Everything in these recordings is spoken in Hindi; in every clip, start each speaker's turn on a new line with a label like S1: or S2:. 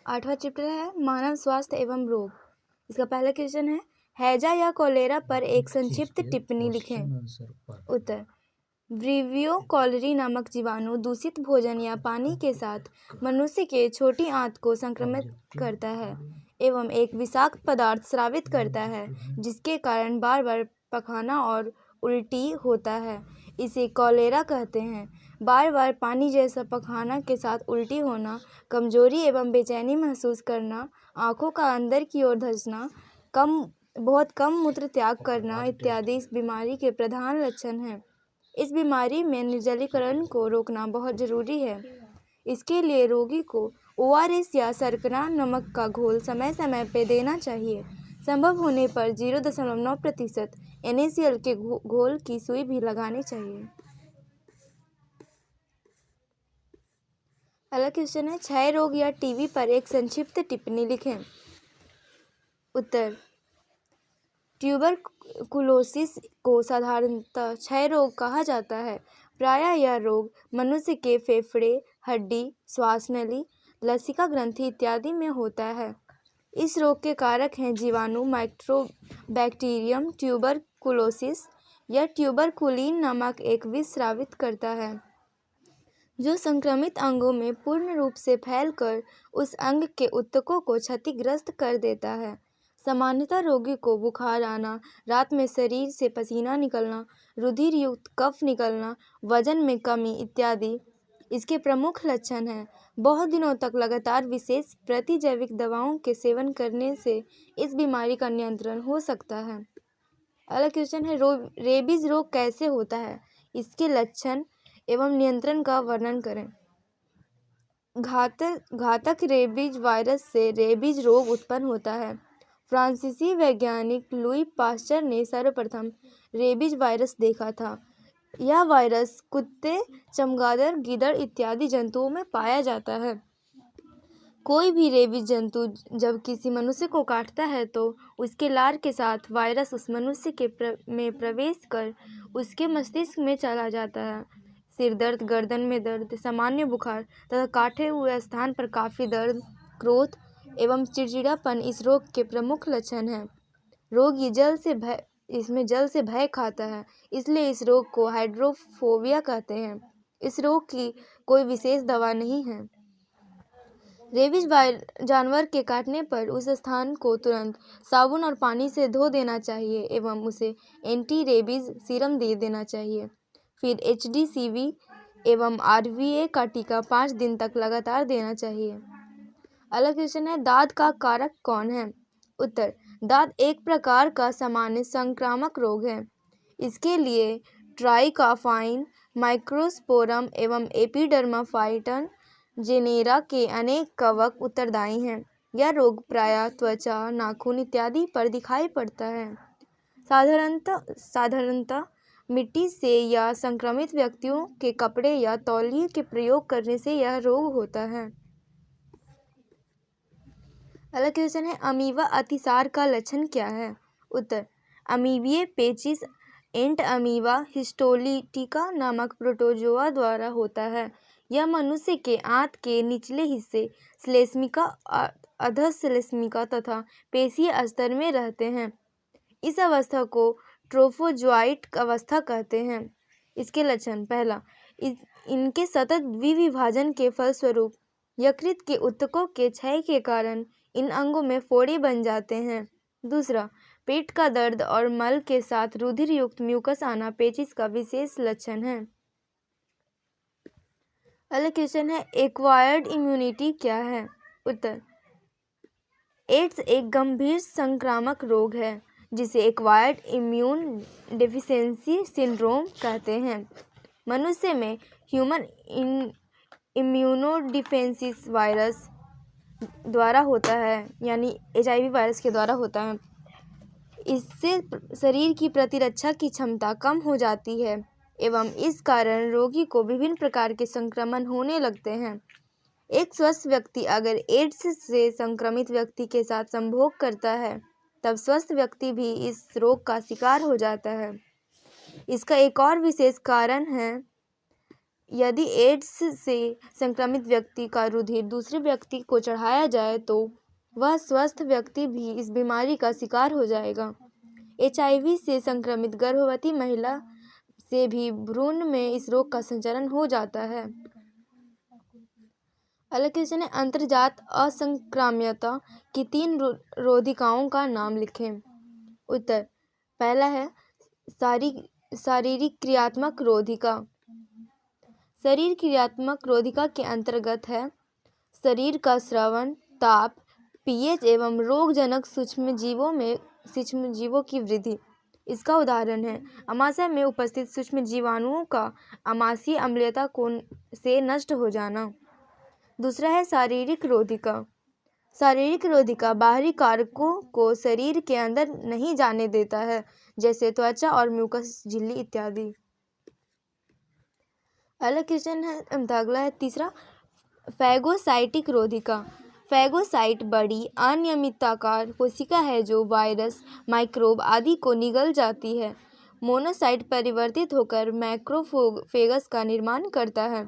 S1: 8वां चैप्टर है मानव स्वास्थ्य एवं रोग। इसका पहला क्वेश्चन है हैजा या कोलेरा पर एक संक्षिप्त टिप्पणी लिखें। उत्तर, ब्रीवियो कॉलरी नामक जीवाणु दूषित भोजन या पानी के साथ मनुष्य के छोटी आंत को संक्रमित करता है एवं एक विषाक्त पदार्थ स्रावित करता है जिसके कारण बार बार पखाना और उल्टी होता है। इसे कॉलेरा कहते हैं। बार बार पानी जैसा पखाना के साथ उल्टी होना, कमजोरी एवं बेचैनी महसूस करना, आंखों का अंदर की ओर धंसना, बहुत कम मूत्र त्याग करना इत्यादि इस बीमारी के प्रधान लक्षण हैं। इस बीमारी में निर्जलीकरण को रोकना बहुत जरूरी है। इसके लिए रोगी को ORS या शर्करा नमक का घोल समय समय पर देना चाहिए। संभव होने पर 0.9% NaCl के घोल की सुई भी लगानी चाहिए। अगला क्वेश्चन है क्षय रोग या टीबी पर एक संक्षिप्त टिप्पणी लिखें। उत्तर, ट्यूबरकुलोसिस को साधारणतः क्षय रोग कहा जाता है। प्रायः यह रोग मनुष्य के फेफड़े, हड्डी, श्वास नली, लसिका ग्रंथि इत्यादि में होता है। इस रोग के कारक हैं जीवाणु माइक्रोबैक्टीरियम ट्यूबरकुलोसिस या ट्यूबरकुलिन नामक एक विष स्रावित करता है जो संक्रमित अंगों में पूर्ण रूप से फैलकर उस अंग के ऊतकों को क्षतिग्रस्त कर देता है। सामान्यतः रोगी को बुखार आना, रात में शरीर से पसीना निकलना, रुधिर युक्त कफ निकलना, वजन में कमी इत्यादि इसके प्रमुख लक्षण हैं। बहुत दिनों तक लगातार विशेष प्रतिजैविक दवाओं के सेवन करने से इस बीमारी का नियंत्रण हो सकता है। अगला क्वेश्चन है रेबीज रोग कैसे होता है, इसके लक्षण एवं नियंत्रण का वर्णन करें। घातक रेबीज वायरस से रेबीज रोग उत्पन्न होता है। फ्रांसीसी वैज्ञानिक लुई पास्चर ने सर्वप्रथम रेबीज वायरस देखा था। यह वायरस कुत्ते, चमगादड़, गीदड़ इत्यादि जंतुओं में पाया जाता है। कोई भी रेबीज जंतु जब किसी मनुष्य को काटता है तो उसके लार के साथ वायरस उस मनुष्य में प्रवेश कर उसके मस्तिष्क में चला जाता है। सिर दर्द, गर्दन में दर्द, सामान्य बुखार तथा काटे हुए स्थान पर काफ़ी दर्द, क्रोध एवं चिड़चिड़ापन इस रोग के प्रमुख लक्षण हैं। रोगी इसमें जल से भय खाता है, इसलिए इस रोग को हाइड्रोफोबिया कहते हैं। इस रोग की कोई विशेष दवा नहीं है। रेबीज जानवर के काटने पर उस स्थान को तुरंत साबुन और पानी से धो देना चाहिए एवं उसे एंटी रेबीज सीरम दे देना चाहिए। फिर HDCV एवं RVA का टीका 5 दिन तक लगातार देना चाहिए। अगला क्वेश्चन है दाद का कारक कौन है। उत्तर, दाद एक प्रकार का सामान्य संक्रामक रोग है। इसके लिए ट्राइकाफाइन, माइक्रोस्पोरम एवं एपिडर्माफाइटन जेनेरा के अनेक कवक उत्तरदायी हैं। यह रोग प्रायः त्वचा, नाखून इत्यादि पर दिखाई पड़ता है। साधारणतः मिट्टी से या संक्रमित व्यक्तियों के कपड़े या तौलिए के प्रयोग करने से यह रोग होता है। अगला क्वेश्चन है अमीबा अतिसार का लक्षण क्या है। उत्तर, अमीबिये पेचिस एंट अमीबा हिस्टोलिटिका नामक प्रोटोजोआ द्वारा होता है। यह मनुष्य के आंत के निचले हिस्से श्लेष्मिका, अधश्लेष्मिका तथा पेशीय स्तर में रहते हैं। इस अवस्था को ट्रोफोजोइट अवस्था कहते हैं। इसके लक्षण, पहला, इनके सतत द्विविभाजन के फलस्वरूप यकृत के ऊतकों के क्षय के कारण इन अंगों में फोड़े बन जाते हैं। दूसरा, पेट का दर्द और मल के साथ रुधिर युक्त म्यूकस आना पेचिस का विशेष लक्षण है। अगला क्वेश्चन है एक्वायर्ड इम्यूनिटी क्या है। उत्तर, एड्स एक गंभीर संक्रामक रोग है जिसे एक्वायर्ड इम्यून डेफिशिएंसी सिंड्रोम कहते हैं। मनुष्य में ह्यूमन इम्यूनोडिफेंसिस वायरस द्वारा होता है, यानी HIV वायरस के द्वारा होता है। इससे शरीर की प्रतिरक्षा की क्षमता कम हो जाती है एवं इस कारण रोगी को विभिन्न प्रकार के संक्रमण होने लगते हैं। एक स्वस्थ व्यक्ति अगर एड्स से संक्रमित व्यक्ति के साथ संभोग करता है तब स्वस्थ व्यक्ति भी इस रोग का शिकार हो जाता है। इसका एक और विशेष कारण है यदि एड्स से संक्रमित व्यक्ति का रुधिर दूसरे व्यक्ति को चढ़ाया जाए तो वह स्वस्थ व्यक्ति भी इस बीमारी का शिकार हो जाएगा। HIV से संक्रमित गर्भवती महिला से भी भ्रूण में इस रोग का संचरण हो जाता है। अगला क्वेश्चन है, अंतर्जात असंक्राम्यता की 3 रोधिकाओं का नाम लिखें। उत्तर, पहला है शारीरिक क्रियात्मक रोधिका। शरीर क्रियात्मक रोधिका के अंतर्गत है शरीर का स्रवण, ताप, pH एवं रोगजनक सूक्ष्म जीवों की वृद्धि। इसका उदाहरण है आमाशय में उपस्थित सूक्ष्म जीवाणुओं का आमाशयी अम्लीयता से नष्ट हो जाना। दूसरा है शारीरिक रोधिका। शारीरिक रोधिका बाहरी कारकों को शरीर के अंदर नहीं जाने देता है, जैसे त्वचा और म्यूकस झिल्ली इत्यादि। अगला क्वेश्चन है, अगला है तीसरा, फैगोसाइटिक रोधिका। फैगोसाइट बड़ी अनियमिताकार कोशिका है जो वायरस, माइक्रोब आदि को निगल जाती है। मोनोसाइट परिवर्तित होकर मैक्रोफेगस का निर्माण करता है।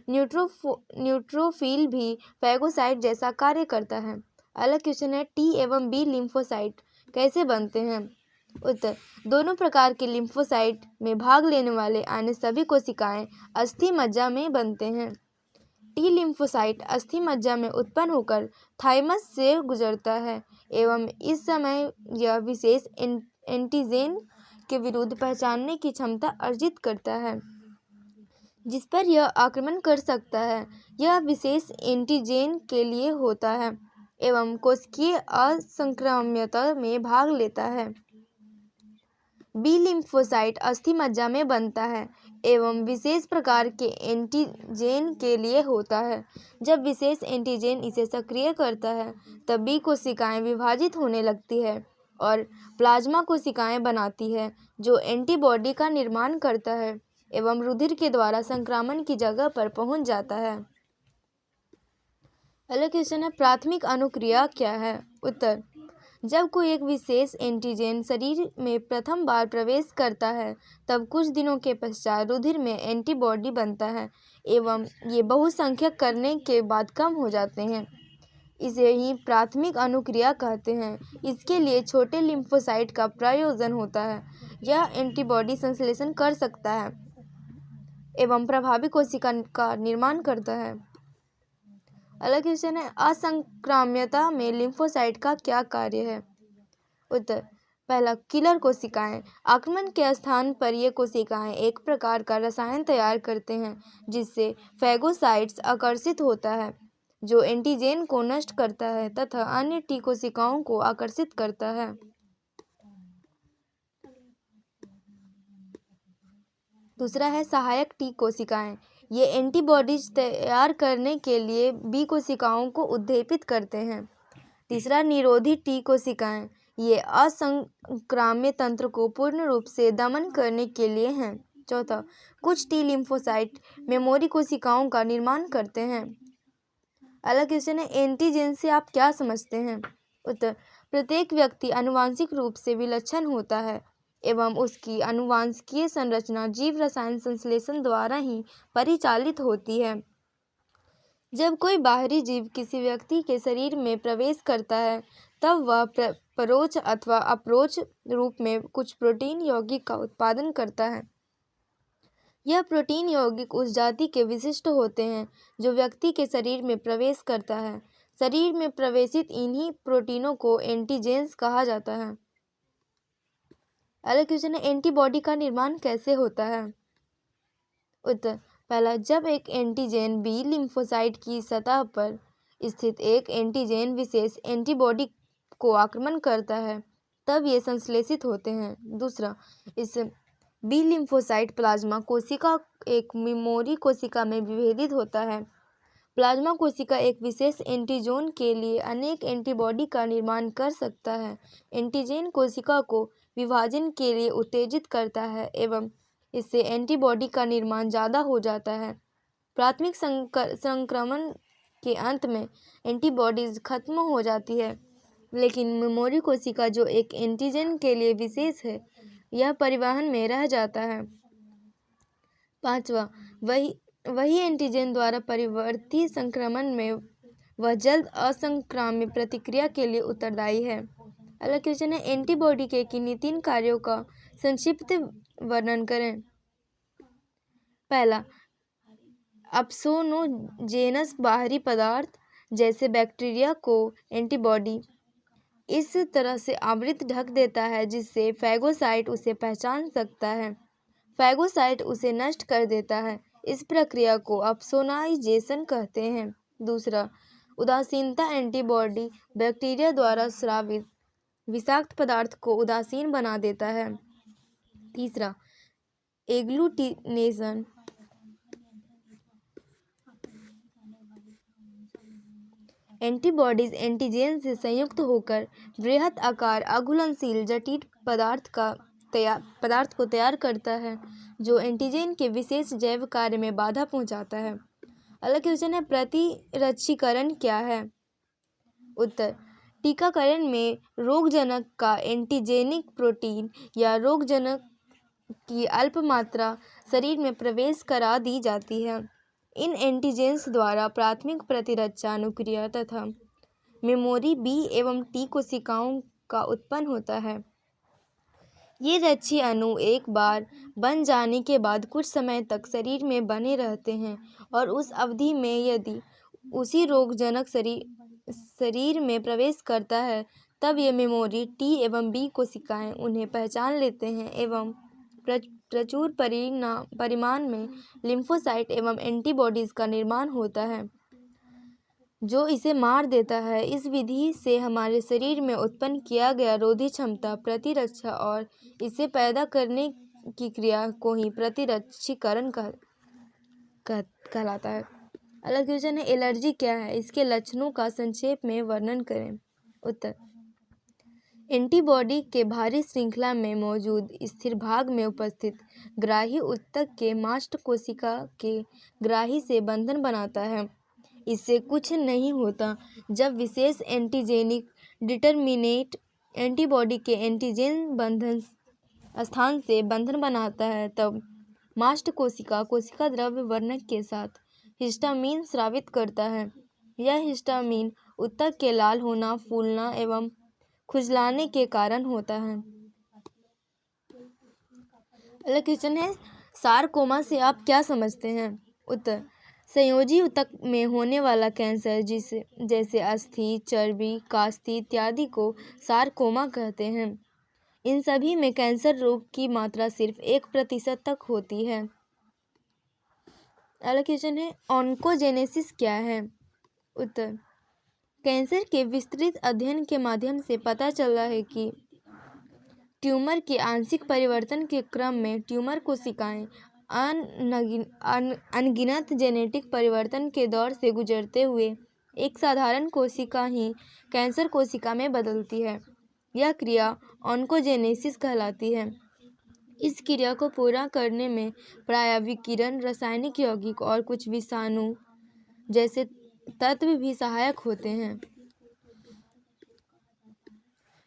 S1: न्यूट्रोफिल भी फैगोसाइट जैसा कार्य करता है। अगला क्वेश्चन है, T एवं B लिम्फोसाइट कैसे बनते हैं। उत्तर, दोनों प्रकार के लिम्फोसाइट में भाग लेने वाले अन्य सभी कोशिकाएं अस्थि मज्जा में बनते हैं। T लिम्फोसाइट अस्थि मज्जा में उत्पन्न होकर थाइमस से गुजरता है एवं इस समय यह विशेष एंटीजेन के विरुद्ध पहचानने की क्षमता अर्जित करता है जिस पर यह आक्रमण कर सकता है। यह विशेष एंटीजेन के लिए होता है एवं कोशिकीय असंक्राम्यता में भाग लेता है। बी लिम्फोसाइट अस्थि मज्जा में बनता है एवं विशेष प्रकार के एंटीजेन के लिए होता है। जब विशेष एंटीजेन इसे सक्रिय करता है तब बी कोशिकाएं विभाजित होने लगती है और प्लाज्मा कोशिकाएं बनाती है जो एंटीबॉडी का निर्माण करता है एवं रुधिर के द्वारा संक्रमण की जगह पर पहुंच जाता है। अगला क्वेश्चन है, प्राथमिक अनुक्रिया क्या है। उत्तर, जब कोई एक विशेष एंटीजेन शरीर में प्रथम बार प्रवेश करता है तब कुछ दिनों के पश्चात रुधिर में एंटीबॉडी बनता है एवं ये बहुसंख्यक करने के बाद कम हो जाते हैं। इसे ही प्राथमिक अनुक्रिया कहते हैं। इसके लिए छोटे लिम्फोसाइट का प्रयोजन होता है। यह एंटीबॉडी संश्लेषण कर सकता है एवं प्रभावी कोशिका का निर्माण करता है। अगला क्वेश्चन है, असंक्राम्यता में लिम्फोसाइट का क्या कार्य है। उत्तर, पहला, किलर कोशिकाएं। आक्रमण के स्थान पर ये कोशिकाएं एक प्रकार का रसायन तैयार करते हैं जिससे फैगोसाइट्स आकर्षित होता है जो एंटीजेन को नष्ट करता है तथा अन्य टी कोशिकाओं को आकर्षित करता है। दूसरा है सहायक टी कोशिकाएं। ये एंटीबॉडीज तैयार करने के लिए बी कोशिकाओं को उद्दीपित करते हैं। तीसरा, निरोधी टी कोशिकाएं। ये असंक्राम्य तंत्र को पूर्ण रूप से दमन करने के लिए हैं। चौथा, कुछ टी लिम्फोसाइट मेमोरी कोशिकाओं का निर्माण करते हैं। अगला क्वेश्चन है, एंटीजेन से आप क्या समझते हैं। उत्तर, प्रत्येक व्यक्ति आनुवांशिक रूप से विलक्षण होता है एवं उसकी आनुवांशिकीय संरचना जीव रसायन संश्लेषण द्वारा ही परिचालित होती है। जब कोई बाहरी जीव किसी व्यक्ति के शरीर में प्रवेश करता है तब वह परोक्ष अथवा अपरोक्ष रूप में कुछ प्रोटीन यौगिक का उत्पादन करता है। यह प्रोटीन यौगिक उस जाति के विशिष्ट होते हैं जो व्यक्ति के शरीर में प्रवेश करता है। शरीर में प्रवेशित इन्हीं प्रोटीनों को एंटीजेन्स कहा जाता है। अगला क्वेश्चन है, एंटीबॉडी का निर्माण कैसे होता है। उत्तर, पहला, जब एक एंटीजेन बी लिम्फोसाइट की सतह पर स्थित एक एंटीजेन विशेष एंटीबॉडी को आक्रमण करता है तब ये संश्लेषित होते हैं। दूसरा, इस बी लिम्फोसाइट प्लाज्मा कोशिका एक मेमोरी कोशिका में विभेदित होता है। प्लाज्मा कोशिका एक विशेष एंटीजोन के लिए अनेक एंटीबॉडी का निर्माण कर सकता है। एंटीजेन कोशिका को विभाजन के लिए उत्तेजित करता है एवं इससे एंटीबॉडी का निर्माण ज़्यादा हो जाता है। प्राथमिक संक्रमण के अंत में एंटीबॉडीज खत्म हो जाती है, लेकिन मेमोरी कोशिका जो एक एंटीजन के लिए विशेष है यह परिवहन में रह जाता है। पांचवा, वही एंटीजन द्वारा परिवर्ती संक्रमण में वह जल्द असंक्राम्य प्रतिक्रिया के लिए उत्तरदायी है। अगला क्वेश्चन है, एंटीबॉडी के किन्हीं 3 कार्यों का संक्षिप्त वर्णन करें। पहला, अपसोनोजेनस बाहरी पदार्थ जैसे बैक्टीरिया को एंटीबॉडी इस तरह से आवृत ढक देता है जिससे फैगोसाइट उसे पहचान सकता है। फैगोसाइट उसे नष्ट कर देता है। इस प्रक्रिया को अपसोनाइजेशन कहते हैं। दूसरा, उदासीनता एंटीबॉडी बैक्टीरिया द्वारा स्रावित विषाक्त पदार्थ को उदासीन बना देता है। तीसरा, एग्लूटिनेशन एंटीबॉडीज एंटीजन से संयुक्त होकर बृहत आकार अघुलनशील जटिल पदार्थ को तैयार करता है जो एंटीजन के विशेष जैव कार्य में बाधा पहुंचाता है। अगला क्वेश्चन है, प्रतिरक्षीकरण क्या है? उत्तर, टीकाकरण में रोगजनक का एंटीजेनिक प्रोटीन या रोगजनक की अल्प मात्रा शरीर में प्रवेश करा दी जाती है। इन एंटीजेंस द्वारा प्राथमिक प्रतिरक्षा अनुक्रिया तथा मेमोरी बी एवं टी कोशिकाओं का उत्पन्न होता है। ये रक्षी अणु एक बार बन जाने के बाद कुछ समय तक शरीर में बने रहते हैं और उस अवधि में यदि उसी रोगजनक शरीर में प्रवेश करता है तब ये मेमोरी टी एवं बी कोशिकाएं उन्हें पहचान लेते हैं एवं प्रचुर परिमाण में लिम्फोसाइट एवं एंटीबॉडीज का निर्माण होता है जो इसे मार देता है। इस विधि से हमारे शरीर में उत्पन्न किया गया रोधी क्षमता, प्रतिरक्षा और इसे पैदा करने की क्रिया को ही प्रतिरक्षीकरण कहलाता है। अगला क्वेश्चन है, एलर्जी क्या है? इसके लक्षणों का संक्षेप में वर्णन करें। उत्तर, एंटीबॉडी के भारी श्रृंखला में मौजूद स्थिर भाग में उपस्थित ग्राही ऊतक के मास्ट कोशिका के ग्राही से बंधन बनाता है। इससे कुछ नहीं होता। जब विशेष एंटीजेनिक डिटरमिनेंट एंटीबॉडी के एंटीजन बंधन स्थान से बंधन बनाता है तब मास्ट कोशिका द्रव्य वर्णक के साथ हिस्टामिन स्रावित करता है। यह हिस्टामिन ऊतक के लाल होना, फूलना एवं खुजलाने के कारण होता है। अगला क्वेश्चन है, सारकोमा से आप क्या समझते हैं? उत्तर, संयोजी ऊतक में होने वाला कैंसर जैसे अस्थि, चर्बी, कास्ती इत्यादि को सारकोमा कहते हैं। इन सभी में कैंसर रोग की मात्रा सिर्फ 1% तक होती है। अगला क्वेश्चन है, ऑन्कोजेनेसिस क्या है? उत्तर, कैंसर के विस्तृत अध्ययन के माध्यम से पता चला है कि ट्यूमर के आंशिक परिवर्तन के क्रम में ट्यूमर कोशिकाएं अनगिनत जेनेटिक परिवर्तन के दौर से गुजरते हुए एक साधारण कोशिका ही कैंसर कोशिका में बदलती है। यह क्रिया ऑन्कोजेनेसिस कहलाती है। इस क्रिया को पूरा करने में प्रायः विकिरण, रासायनिक यौगिक और कुछ विषाणु जैसे तत्व भी सहायक होते हैं।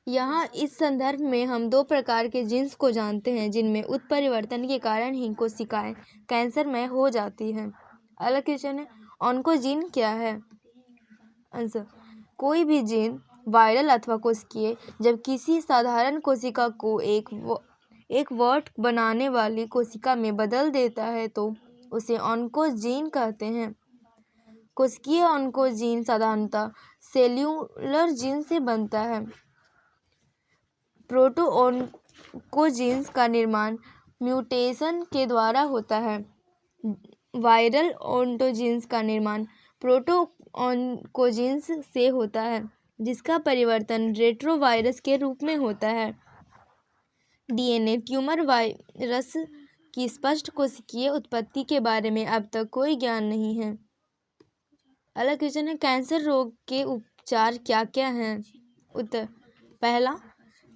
S1: यहाँ इस संदर्भ में हम 2 प्रकार के जीन्स को जानते हैं जिनमें उत्परिवर्तन के कारण ही कोशिकाएं कैंसरमय हो जाती हैं। अगला क्वेश्चन है, ऑन्कोजीन क्या है? आंसर, कोई भी जीन वायरल अथवा कोशिकीय जब किसी साधारण कोशिका को एक वॉट बनाने वाली कोशिका में बदल देता है तो उसे ऑन्कोजीन कहते हैं। कोशिकीय ऑन्कोजीन साधारणतः सेल्यूलर जीन से बनता है। प्रोटो-ऑन्कोजीन्स का निर्माण म्यूटेशन के द्वारा होता है। वायरल ऑन्कोजीन्स का निर्माण प्रोटो-ऑन्कोजीन्स से होता है जिसका परिवर्तन रेट्रोवायरस के रूप में होता है। डीएनए ट्यूमर वायरस की स्पष्ट कोशिकीय उत्पत्ति के बारे में अब तक कोई ज्ञान नहीं है। अगला क्वेश्चन है, कैंसर रोग के उपचार क्या क्या हैं? उत्तर, पहला,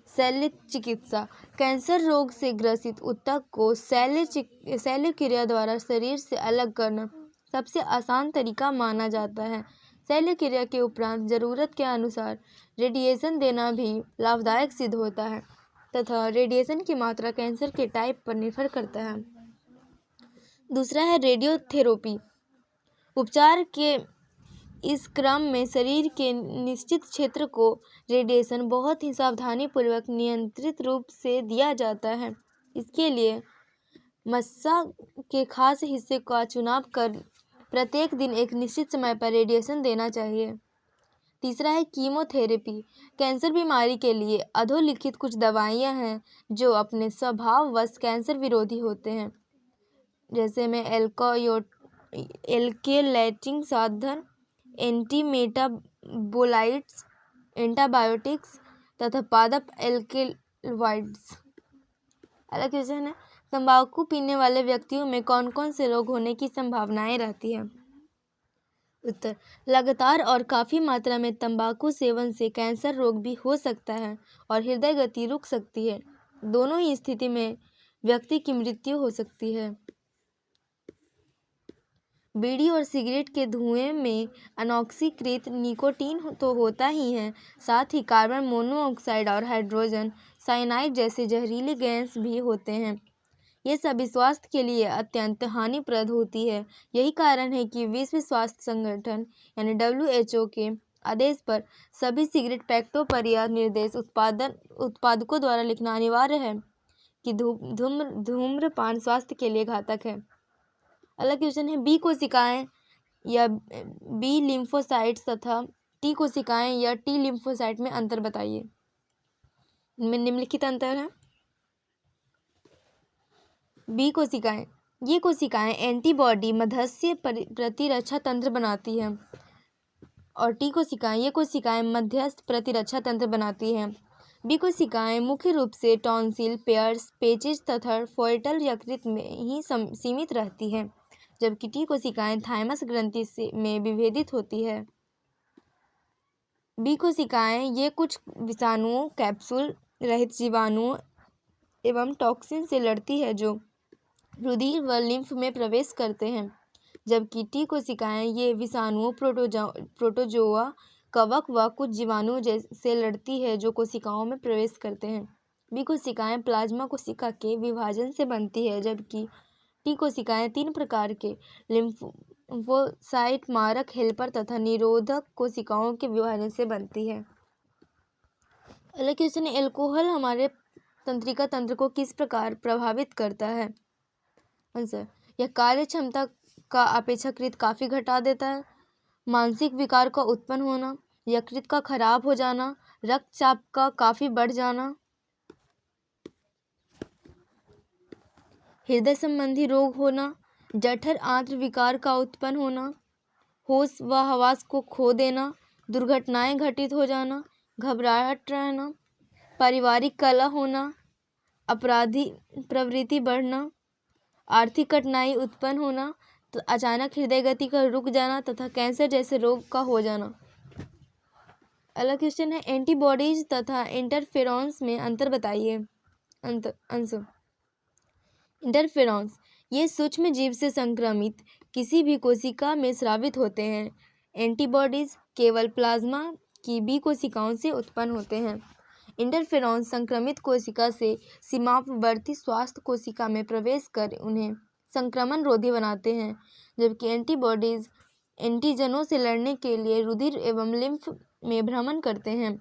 S1: शल्य चिकित्सा। कैंसर रोग से ग्रसित ऊतक को शल्य क्रिया द्वारा शरीर से अलग करना सबसे आसान तरीका माना जाता है। शल्य क्रिया के उपरांत जरूरत के अनुसार रेडिएशन देना भी लाभदायक सिद्ध होता है तथा रेडिएशन की मात्रा कैंसर के टाइप पर निर्भर करता है। दूसरा है रेडियोथेरेपी। उपचार के इस क्रम में शरीर के निश्चित क्षेत्र को रेडिएशन बहुत ही सावधानीपूर्वक नियंत्रित रूप से दिया जाता है। इसके लिए मस्सा के खास हिस्से का चुनाव कर प्रत्येक दिन एक निश्चित समय पर रेडिएशन देना चाहिए। तीसरा है कीमोथेरेपी। कैंसर बीमारी के लिए अधोलिखित कुछ दवाइयां हैं जो अपने स्वभाववश कैंसर विरोधी होते हैं, जैसे में एल्केलाइटिंग साधन, एंटीमेटाबोलाइट्स, एंटीबायोटिक्स तथा पादप एल्केलॉइड्स। अगला क्वेश्चन है, तंबाकू पीने वाले व्यक्तियों में कौन कौन से रोग होने की संभावनाएं रहती है? उत्तर, लगातार और काफ़ी मात्रा में तंबाकू सेवन से कैंसर रोग भी हो सकता है और हृदय गति रुक सकती है। दोनों ही स्थिति में व्यक्ति की मृत्यु हो सकती है। बीड़ी और सिगरेट के धुएं में अनॉक्सीकृत निकोटीन तो होता ही है, साथ ही कार्बन मोनोऑक्साइड और हाइड्रोजन साइनाइड जैसे जहरीले गैस भी होते हैं। ये सभी स्वास्थ्य के लिए अत्यंत हानिप्रद होती है। यही कारण है कि विश्व स्वास्थ्य संगठन यानी WHO के आदेश पर सभी सिगरेट पैकेटों पर यह निर्देश उत्पादकों द्वारा लिखना अनिवार्य है कि धूम्रपान स्वास्थ्य के लिए घातक है। अगला क्वेश्चन है, बी कोशिकाएं या बी लिम्फोसाइट्स तथा टी कोशिकाएं या टी लिम्फोसाइट में अंतर बताइए। इनमें निम्नलिखित अंतर है। बी कोशिकाएं, ये कोशिकाएं एंटीबॉडी मध्यस्थीय प्रतिरक्षा तंत्र बनाती हैं, और टी कोशिकाएं, ये कोशिकाएं मध्यस्थ प्रतिरक्षा तंत्र बनाती हैं। बी कोशिकाएं मुख्य रूप से टॉन्सिल, पेयर्स, पेचिश तथा फोएटल यकृत में ही सीमित रहती हैं, जबकि टी कोशिकाएं थाइमस ग्रंथि में विभेदित होती है। बी कोशिकाएं ये कुछ विषाणुओं, कैप्सूल रहित जीवाणुओं एवं टॉक्सिन से लड़ती है जो रुधिर व लिम्फ में प्रवेश करते हैं, जबकि टी कोशिकाएं ये विषाणुओं, प्रोटोजोआ, कवक व कुछ जीवाणुओं से लड़ती है जो कोशिकाओं में प्रवेश करते हैं। बी कोशिकाएं प्लाज्मा कोशिका के विभाजन से बनती है, जबकि टी कोशिकाएं 3 प्रकार के लिम्फोसाइट, मारक, हेल्पर तथा निरोधक कोशिकाओं के विभाजन से बनती है। अगला क्वेश्चन है, एल्कोहल हमारे तंत्रिका तंत्र को किस प्रकार प्रभावित करता है? आंसर, यह कार्य क्षमता का अपेक्षाकृत काफ़ी घटा देता है। मानसिक विकार का उत्पन्न होना, यकृत का खराब हो जाना, रक्तचाप का काफ़ी बढ़ जाना, हृदय संबंधी रोग होना, जठर आंत्र विकार का उत्पन्न होना, होश व हवास को खो देना, दुर्घटनाएं घटित हो जाना, घबराहट रहना, पारिवारिक कलह होना, अपराधी प्रवृत्ति बढ़ना, आर्थिक कठिनाई उत्पन्न होना, तो अचानक हृदय गति का रुक जाना तथा कैंसर जैसे रोग का हो जाना। अगला क्वेश्चन है, एंटीबॉडीज तथा इंटरफेरॉन्स में अंतर बताइए। आंसर, इंटरफेरॉन्स ये सूक्ष्म जीव से संक्रमित किसी भी कोशिका में स्रावित होते हैं। एंटीबॉडीज केवल प्लाज्मा की बी कोशिकाओं से उत्पन्न होते हैं। इंटरफेरॉन्स संक्रमित कोशिका से सीमावर्ती स्वास्थ्य कोशिका में प्रवेश कर उन्हें संक्रमण रोधी बनाते हैं, जबकि एंटीबॉडीज एंटीजनों से लड़ने के लिए रुधिर एवं लिम्फ में भ्रमण करते हैं।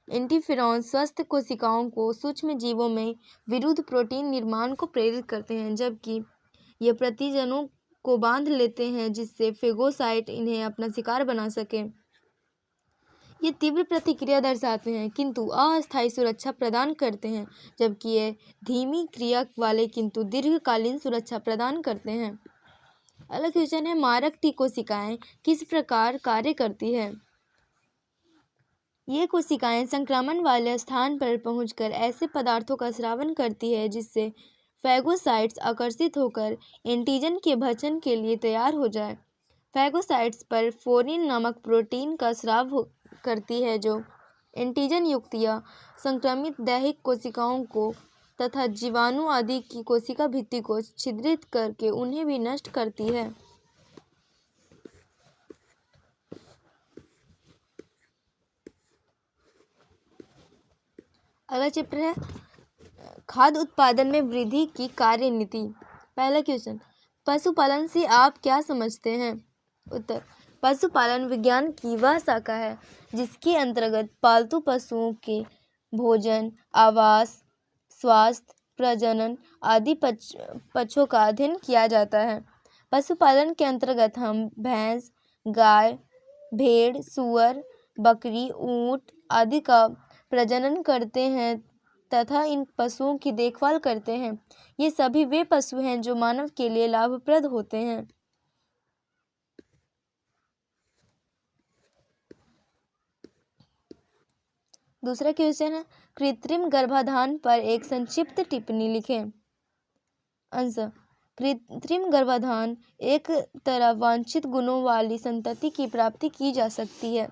S1: एंटीफेरॉन्स स्वस्थ कोशिकाओं को सूक्ष्म जीवों में विरुद्ध प्रोटीन निर्माण को प्रेरित करते हैं, जबकि ये प्रतिजनों को बांध लेते हैं जिससे फेगोसाइट इन्हें अपना शिकार बना सके। ये तीव्र प्रतिक्रिया दर्शाते हैं किंतु अस्थायी सुरक्षा प्रदान करते हैं, जबकि ये धीमी क्रिया वाले किंतु दीर्घकालीन सुरक्षा प्रदान करते हैं। अगला क्वेश्चन है, मारक टी कोशिकाएं किस प्रकार कार्य करती है? ये कोशिकाएं संक्रमण वाले स्थान पर पहुंचकर ऐसे पदार्थों का स्रावन करती है जिससे फैगोसाइट्स आकर्षित होकर एंटीजन के भक्षण के लिए तैयार हो जाए। फैगोसाइट्स पर फोरिन नामक प्रोटीन का स्राव करती है जो एंटीजन युक्त या संक्रमित दैहिक कोशिकाओं को तथा जीवाणु आदि की कोशिका भित्ति को छिद्रित करके उन्हें भी नष्ट करती है। अगला चैप्टर है, खाद्य उत्पादन में वृद्धि की कार्यनीति। पहला क्वेश्चन, पशुपालन से आप क्या समझते हैं? उत्तर, पशुपालन विज्ञान की वह शाखा है जिसके अंतर्गत पालतू पशुओं के भोजन, आवास, स्वास्थ्य, प्रजनन आदि पक्षों का अध्ययन किया जाता है। पशुपालन के अंतर्गत हम भैंस, गाय, भेड़, सूअर, बकरी, ऊंट आदि का प्रजनन करते हैं तथा इन पशुओं की देखभाल करते हैं। ये सभी वे पशु हैं जो मानव के लिए लाभप्रद होते हैं। दूसरा क्वेश्चन है, कृत्रिम गर्भाधान पर एक संक्षिप्त टिप्पणी लिखें। आंसर, कृत्रिम गर्भाधान एक तरह वांछित गुणों वाली संतति की प्राप्ति की जा सकती है।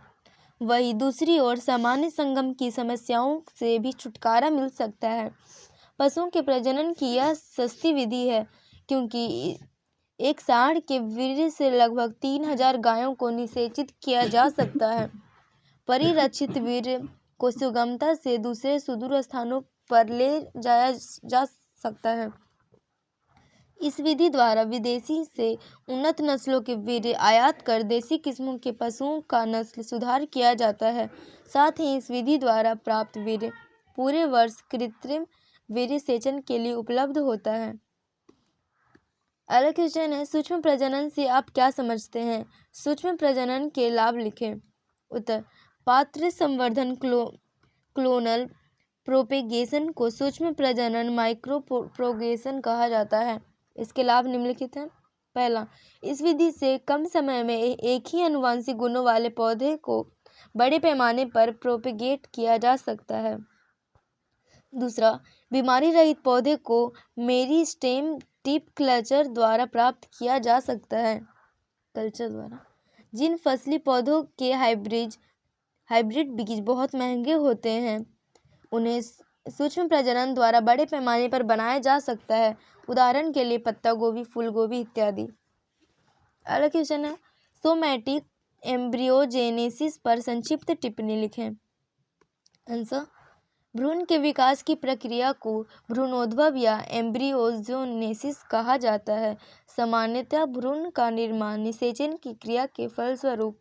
S1: वहीं दूसरी ओर सामान्य संगम की समस्याओं से भी छुटकारा मिल सकता है। पशुओं के प्रजनन की यह सस्ती विधि है क्योंकि एक सांड के वीर्य से लगभग 3000 गायों को निषेचित किया जा सकता है। परिरक्षित वीर्य को सुगमता से दूसरे सुदूर स्थानों पर ले जाया जा सकता है। इस विधि द्वारा विदेशी से उन्नत नस्लों के वीर्य आयात कर देसी किस्मों के पशुओं का नस्ल सुधार किया जाता है। साथ ही इस विधि द्वारा प्राप्त वीर्य पूरे वर्ष कृत्रिम वीर्य सेचन के लिए उपलब्ध होता है। अगला क्वेश्चन है, सूक्ष्म प्रजनन से आप क्या समझते हैं? सूक्ष्म प्रजनन के लाभ लिखें। उत्तर, पात्र संवर्धन क्लोनल प्रोपेगेशन को सूक्ष्म प्रजनन माइक्रो प्रोपेगेशन कहा जाता है। इसके लाभ निम्नलिखित हैं। पहला, इस विधि से कम समय में एक ही आनुवंशिक गुणों वाले पौधे को बड़े पैमाने पर प्रोपेगेट किया जा सकता है। दूसरा, बीमारी रहित पौधे को मेरिस्टेम टिप कल्चर द्वारा प्राप्त किया जा सकता है। कल्चर द्वारा जिन फसली पौधों के हाइब्रिड बीज बहुत महंगे होते हैं उन्हें सूक्ष्म प्रजनन द्वारा बड़े पैमाने पर बनाया जा सकता है। उदाहरण के लिए पत्ता गोभी, फूल गोभी इत्यादि। अगला क्वेश्चन है, सोमैटिक एम्ब्रियोजेनेसिस पर संक्षिप्त टिप्पणी लिखें। आंसर, भ्रूण के विकास की प्रक्रिया को भ्रूणोद्भव या एम्ब्रियोजेनेसिस कहा जाता है। सामान्यतः भ्रूण का निर्माण निषेचन की क्रिया के फलस्वरूप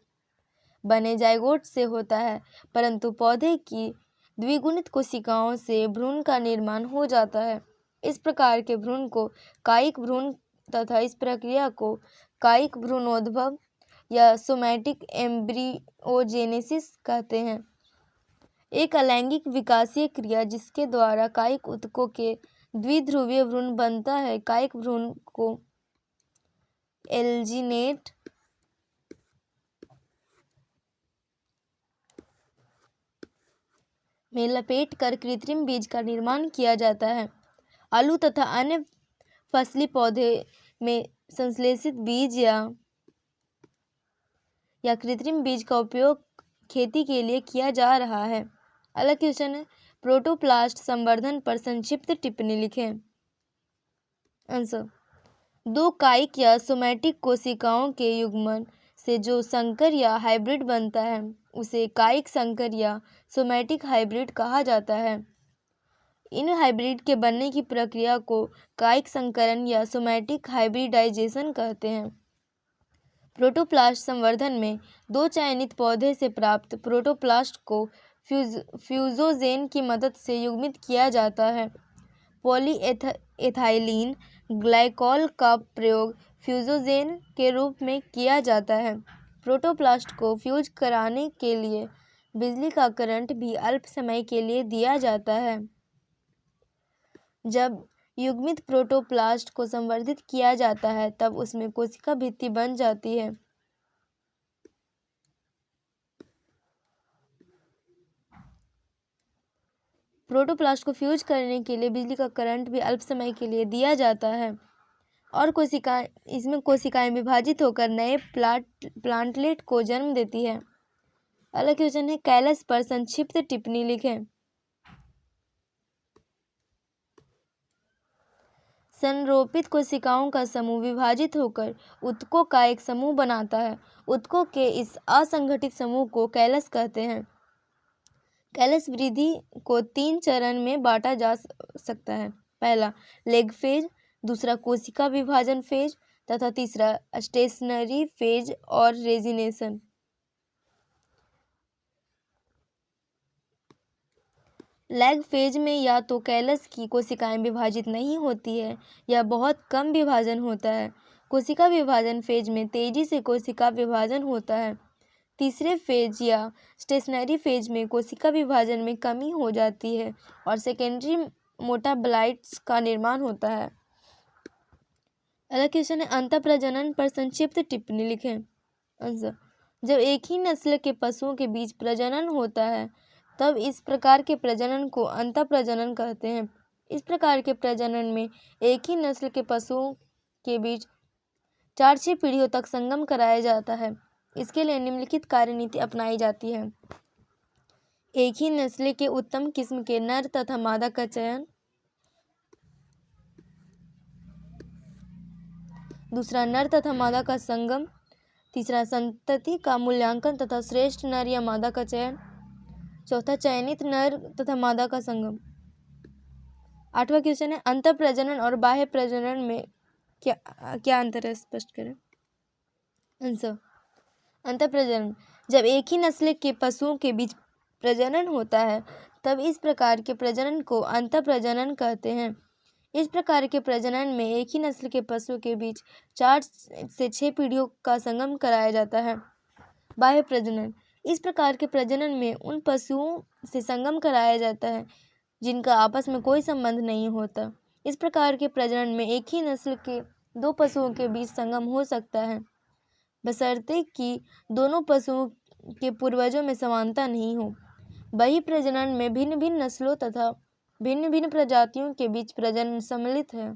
S1: बने जाइगोट से होता है, परंतु पौधे की द्विगुणित कोशिकाओं से भ्रूण का निर्माण हो जाता है। इस प्रकार के भ्रूण को कायिक भ्रूण तथा इस प्रक्रिया को कायिक भ्रूणोद्भव या सोमैटिक एम्ब्रियोजेनेसिस कहते हैं। एक अलैंगिक विकासीय क्रिया जिसके द्वारा कायिक ऊतकों के द्विध्रुवीय भ्रूण बनता है। कायिक भ्रूण को एल्जिनेट में लपेट कर कृत्रिम बीज का निर्माण किया जाता है। आलू तथा अन्य फसली पौधे में संश्लेषित बीज या कृत्रिम बीज का उपयोग खेती के लिए किया जा रहा है। अगला क्वेश्चन है, प्रोटोप्लास्ट संवर्धन पर संक्षिप्त टिप्पणी लिखें। आंसर, दो कायिक या सोमैटिक कोशिकाओं के युग्मन से जो संकर या हाइब्रिड बनता है उसे कायिक संकर या सोमैटिक हाइब्रिड कहा जाता है। इन हाइब्रिड के बनने की प्रक्रिया को कायिक संकरण या सोमैटिक हाइब्रिडाइजेशन कहते हैं। प्रोटोप्लास्ट संवर्धन में दो चयनित पौधे से प्राप्त प्रोटोप्लास्ट को फ्यूजोजेन की मदद से युग्मित किया जाता है। पॉलीएथाइलीन ग्लाइकॉल का प्रयोग फ्यूजोजेन के रूप में किया जाता है। प्रोटोप्लास्ट को फ्यूज कराने के लिए बिजली का करंट भी अल्प समय के लिए दिया जाता है। जब युग्मित प्रोटोप्लास्ट को संवर्धित किया जाता है तब उसमें कोशिका भित्ति बन जाती है। प्रोटोप्लास्ट को फ्यूज करने के लिए बिजली का करंट भी अल्प समय के लिए दिया जाता है और इसमें कोशिकाएं विभाजित होकर नए प्लांटलेट को जन्म देती है। अगला क्वेश्चन है, कैलस पर संक्षिप्त टिप्पणी लिखें। संरोपित कोशिकाओं का समूह विभाजित होकर ऊतकों का एक समूह बनाता है। ऊतकों के इस असंगठित समूह को कैलस कहते हैं। कैलस वृद्धि को 3 चरण में बांटा जा सकता है। पहला, लेग फेज, दूसरा कोशिका विभाजन फेज तथा तीसरा स्टेशनरी फेज और रेजिनेशन। लैग फेज में या तो कैलस की कोशिकाएं विभाजित नहीं होती है या बहुत कम विभाजन होता है। कोशिका विभाजन फेज में तेजी से कोशिका विभाजन होता है। तीसरे फेज या स्टेशनरी फेज में कोशिका विभाजन में कमी हो जाती है और सेकेंडरी मेटाबोलाइट्स का निर्माण होता है। अगला क्वेश्चन है, अंतःप्रजनन पर संक्षिप्त टिप्पणी लिखें। आंसर, जब एक ही नस्ल के पशुओं के बीच प्रजनन होता है तब इस प्रकार के प्रजनन को अंतःप्रजनन कहते हैं। इस प्रकार के प्रजनन में एक ही नस्ल के पशुओं के बीच 4-6 पीढ़ियों तक संगम कराया जाता है। इसके लिए निम्नलिखित कार्यनीति अपनाई जाती है। एक ही नस्ल के उत्तम किस्म के नर तथा मादा का चयन, दूसरा नर तथा मादा का संगम, तीसरा संतति का मूल्यांकन तथा श्रेष्ठ नर या मादा का चयन, चौथा चयनित नर तथा मादा का संगम। 8वां क्वेश्चन है, अंतःप्रजनन और बाह्य प्रजनन में क्या अंतर है, स्पष्ट करें। आंसर, अंतःप्रजनन, जब एक ही नस्ल के पशुओं के बीच प्रजनन होता है तब इस प्रकार के प्रजनन को अंतःप्रजनन कहते हैं। इस प्रकार के प्रजनन में एक ही नस्ल के पशुओं के बीच 4 से 6 पीढ़ियों का संगम कराया जाता है। बाह्य प्रजनन, इस प्रकार के प्रजनन में उन पशुओं से संगम कराया जाता है जिनका आपस में कोई संबंध नहीं होता। इस प्रकार के प्रजनन में एक ही नस्ल के 2 पशुओं के बीच संगम हो सकता है, बशर्ते कि दोनों पशुओं के पूर्वजों में समानता नहीं हो। बाह्य प्रजनन में भिन्न भिन्न नस्लों तथा भिन्न भिन्न प्रजातियों के बीच प्रजनन सम्मिलित है।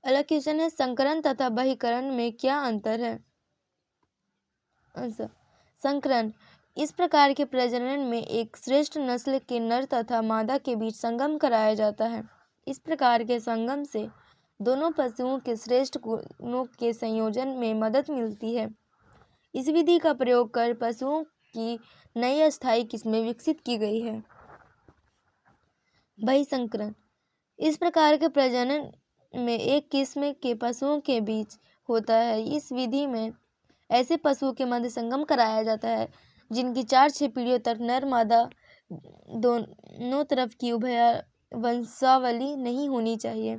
S1: अगला क्वेश्चन है, संकरण तथा बहिकरण में क्या अंतर है। आंसर, संकरण, इस प्रकार के प्रजनन में एक श्रेष्ठ नस्ल के नर तथा मादा के बीच संगम कराया जाता है। इस प्रकार के संगम से दोनों पशुओं के श्रेष्ठ गुणों के संयोजन में मदद मिलती है। इस विधि का प्रयोग कर पशुओं की नई अस्थायी किस्में विकसित की गई है। बहिसंकरण, इस प्रकार के प्रजनन में एक किस्म के पशुओं के बीच होता है। इस विधि में ऐसे पशुओं के मध्य संगम कराया जाता है जिनकी 4-6 पीढ़ियों तक नर मादा दोनों तरफ की उभय वंशावली नहीं होनी चाहिए।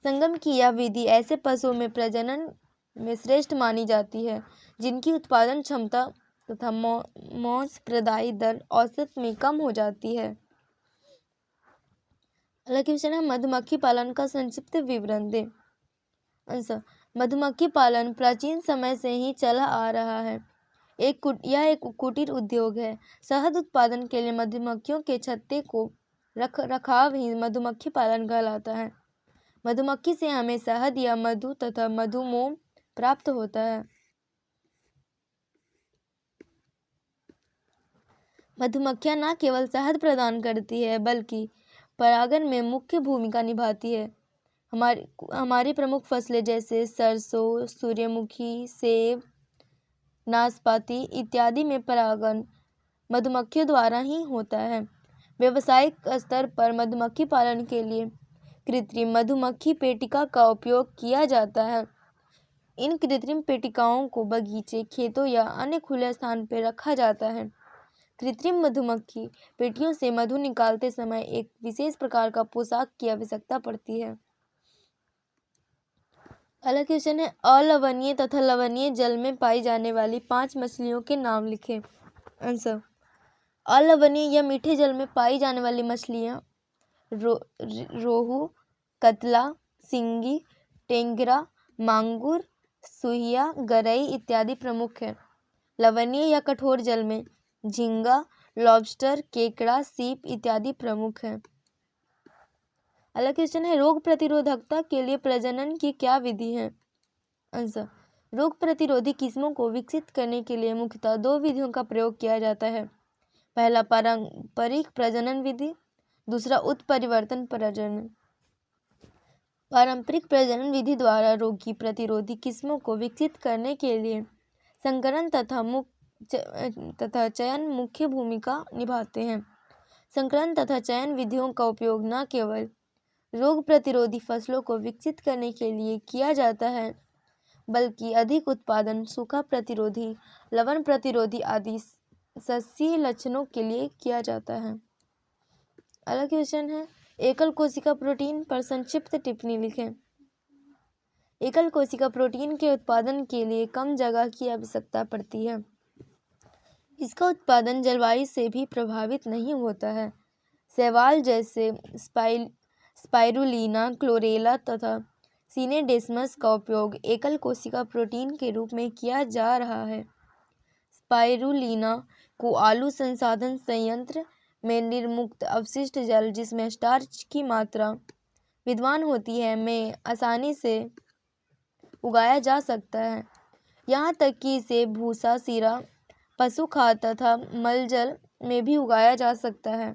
S1: संगम की यह विधि ऐसे पशुओं में प्रजनन में श्रेष्ठ मानी जाती है जिनकी उत्पादन क्षमता तथा मांस प्रदायी दर औसत में कम हो जाती है। अगला क्वेश्चन है, मधुमक्खी पालन का संक्षिप्त विवरण दें। आंसर, मधुमक्खी पालन प्राचीन समय से ही चला आ रहा है। यह एक कुटीर उद्योग है। शहद उत्पादन के लिए मधुमक्खियों के छत्ते को रखरखाव ही मधुमक्खी पालन कहलाता है। मधुमक्खी से हमें शहद या मधु तथा मधुमोम प्राप्त होता है। मधुमक्खियां न केवल शहद प्रदान करती है बल्कि परागण में मुख्य भूमिका निभाती है। हमारी प्रमुख फसलें जैसे सरसों, सूर्यमुखी, सेब, नाशपाती इत्यादि में परागण मधुमक्खियों द्वारा ही होता है। व्यावसायिक स्तर पर मधुमक्खी पालन के लिए कृत्रिम मधुमक्खी पेटिका का उपयोग किया जाता है। इन कृत्रिम पेटिकाओं को बगीचे, खेतों या अन्य खुले स्थान पर रखा जाता है। कृत्रिम मधुमक्खी पेटियों से मधु निकालते समय एक विशेष प्रकार का पोशाक की आवश्यकता पड़ती है। अगला क्वेश्चन है, अलवणीय तथा लवणीय जल में पाई जाने वाली 5 मछलियों के नाम लिखें। आंसर, अलवणीय या मीठे जल में पाई जाने वाली मछलियाँ रोहू, कतला, सिंगी, टेंगरा, मांगुर, सुहिया, गरई इत्यादि प्रमुख है। लवणीय या कठोर जल में झींगा, लॉबस्टर, केकड़ा, सीप इत्यादि प्रमुख है। अगला क्वेश्चन है, रोग प्रतिरोधकता के लिए प्रजनन की क्या विधि है। आंसर, रोग प्रतिरोधी किस्मों को विकसित करने के लिए मुख्यतः 2 विधियों का प्रयोग किया जाता है। पहला पारंपरिक प्रजनन विधि, दूसरा उत्परिवर्तन प्रजनन। पारंपरिक प्रजनन विधि द्वारा रोगी प्रतिरोधी किस्मों को विकसित करने के लिए संकरण तथा चयन मुख्य भूमिका निभाते हैं। संकरण तथा चयन विधियों का उपयोग न केवल रोग प्रतिरोधी फसलों को विकसित करने के लिए किया जाता है, बल्कि अधिक उत्पादन, सूखा प्रतिरोधी, लवण प्रतिरोधी आदि सस्य लक्षणों के लिए किया जाता है। अगला क्वेश्चन है, एकल कोशिका प्रोटीन पर संक्षिप्त टिप्पणी लिखें। एकल कोशिका प्रोटीन के उत्पादन के लिए कम जगह की आवश्यकता पड़ती है। इसका उत्पादन जलवायु से भी प्रभावित नहीं होता है। शैवाल जैसे स्पाइरुलिना, क्लोरेला तथा सिनेडेस्मस का उपयोग एकल कोशिका प्रोटीन के रूप में किया जा रहा है। स्पाइरुलिना को आलू संसाधन संयंत्र में निर्मुक्त अवशिष्ट जल, जिसमें स्टार्च की मात्रा विद्यमान होती है, में आसानी से उगाया जा सकता है। यहाँ तक कि इसे भूसा, सीरा, पशु खाद तथा मलजल में भी उगाया जा सकता है।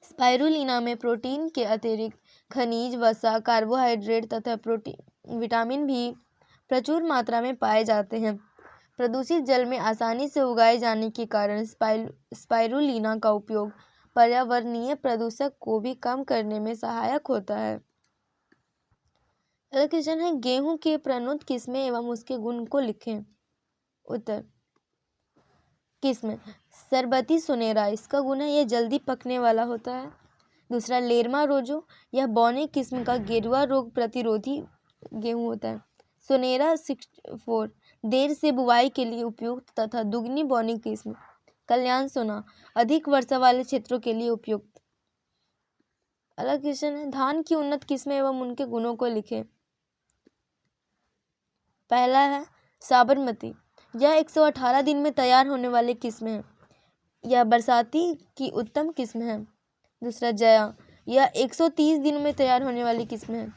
S1: स्पाइरुलिना में प्रोटीन के अतिरिक्त खनिज, वसा, कार्बोहाइड्रेट तथा विटामिन भी प्रचुर मात्रा में पाए जाते हैं। प्रदूषित जल में आसानी से उगाए जाने के कारण स्पाइरुलिना का उपयोग पर्यावरणीय प्रदूषण को भी कम करने में सहायक होता है। अगला क्वेश्चन है, गेहूं के प्रणोद किस्में एवं उसके गुण को लिखें। उत्तर, किस्में, सरबती सोनेरा, इसका गुण है यह जल्दी पकने वाला होता है। दूसरा, लेरमा रोजो, यह बौने किस्म का गेरुआ रोग प्रतिरोधी गेहूं होता है। सोनेरा 64, देर से बुवाई के लिए उपयुक्त तथा दुगनी बौनी किस्म। कल्याण सोना, अधिक वर्षा वाले क्षेत्रों के लिए उपयुक्त। अगला क्वेश्चन है, धान की उन्नत किस्में एवं उनके गुणों को लिखें। पहला है साबरमती, यह 118 दिन में तैयार होने वाली किस्म है। यह बरसाती की उत्तम किस्म है। दूसरा, जया, यह 130 दिन में तैयार होने वाली किस्म है।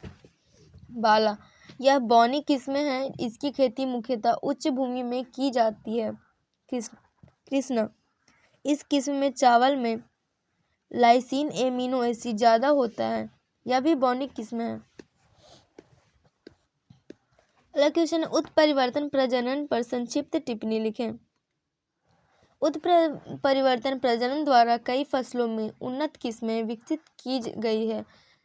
S1: बाला, यह बौनी किस्म है। इसकी खेती मुख्यतः उच्च भूमि में की जाती है। कृष्ण, इस किस्म में चावल में लाइसिन एमिनो एसिड ज़्यादा होता है। यह भी बौनी किस्म है। अगला क्वेश्चन, उत्परिवर्तन प्रजनन पर संक्षिप्त टिप्पणी लिखें। उत्परिवर्तन प्रजनन द्वारा कई फसलों में उन्नत किस्में विकसित की गई है,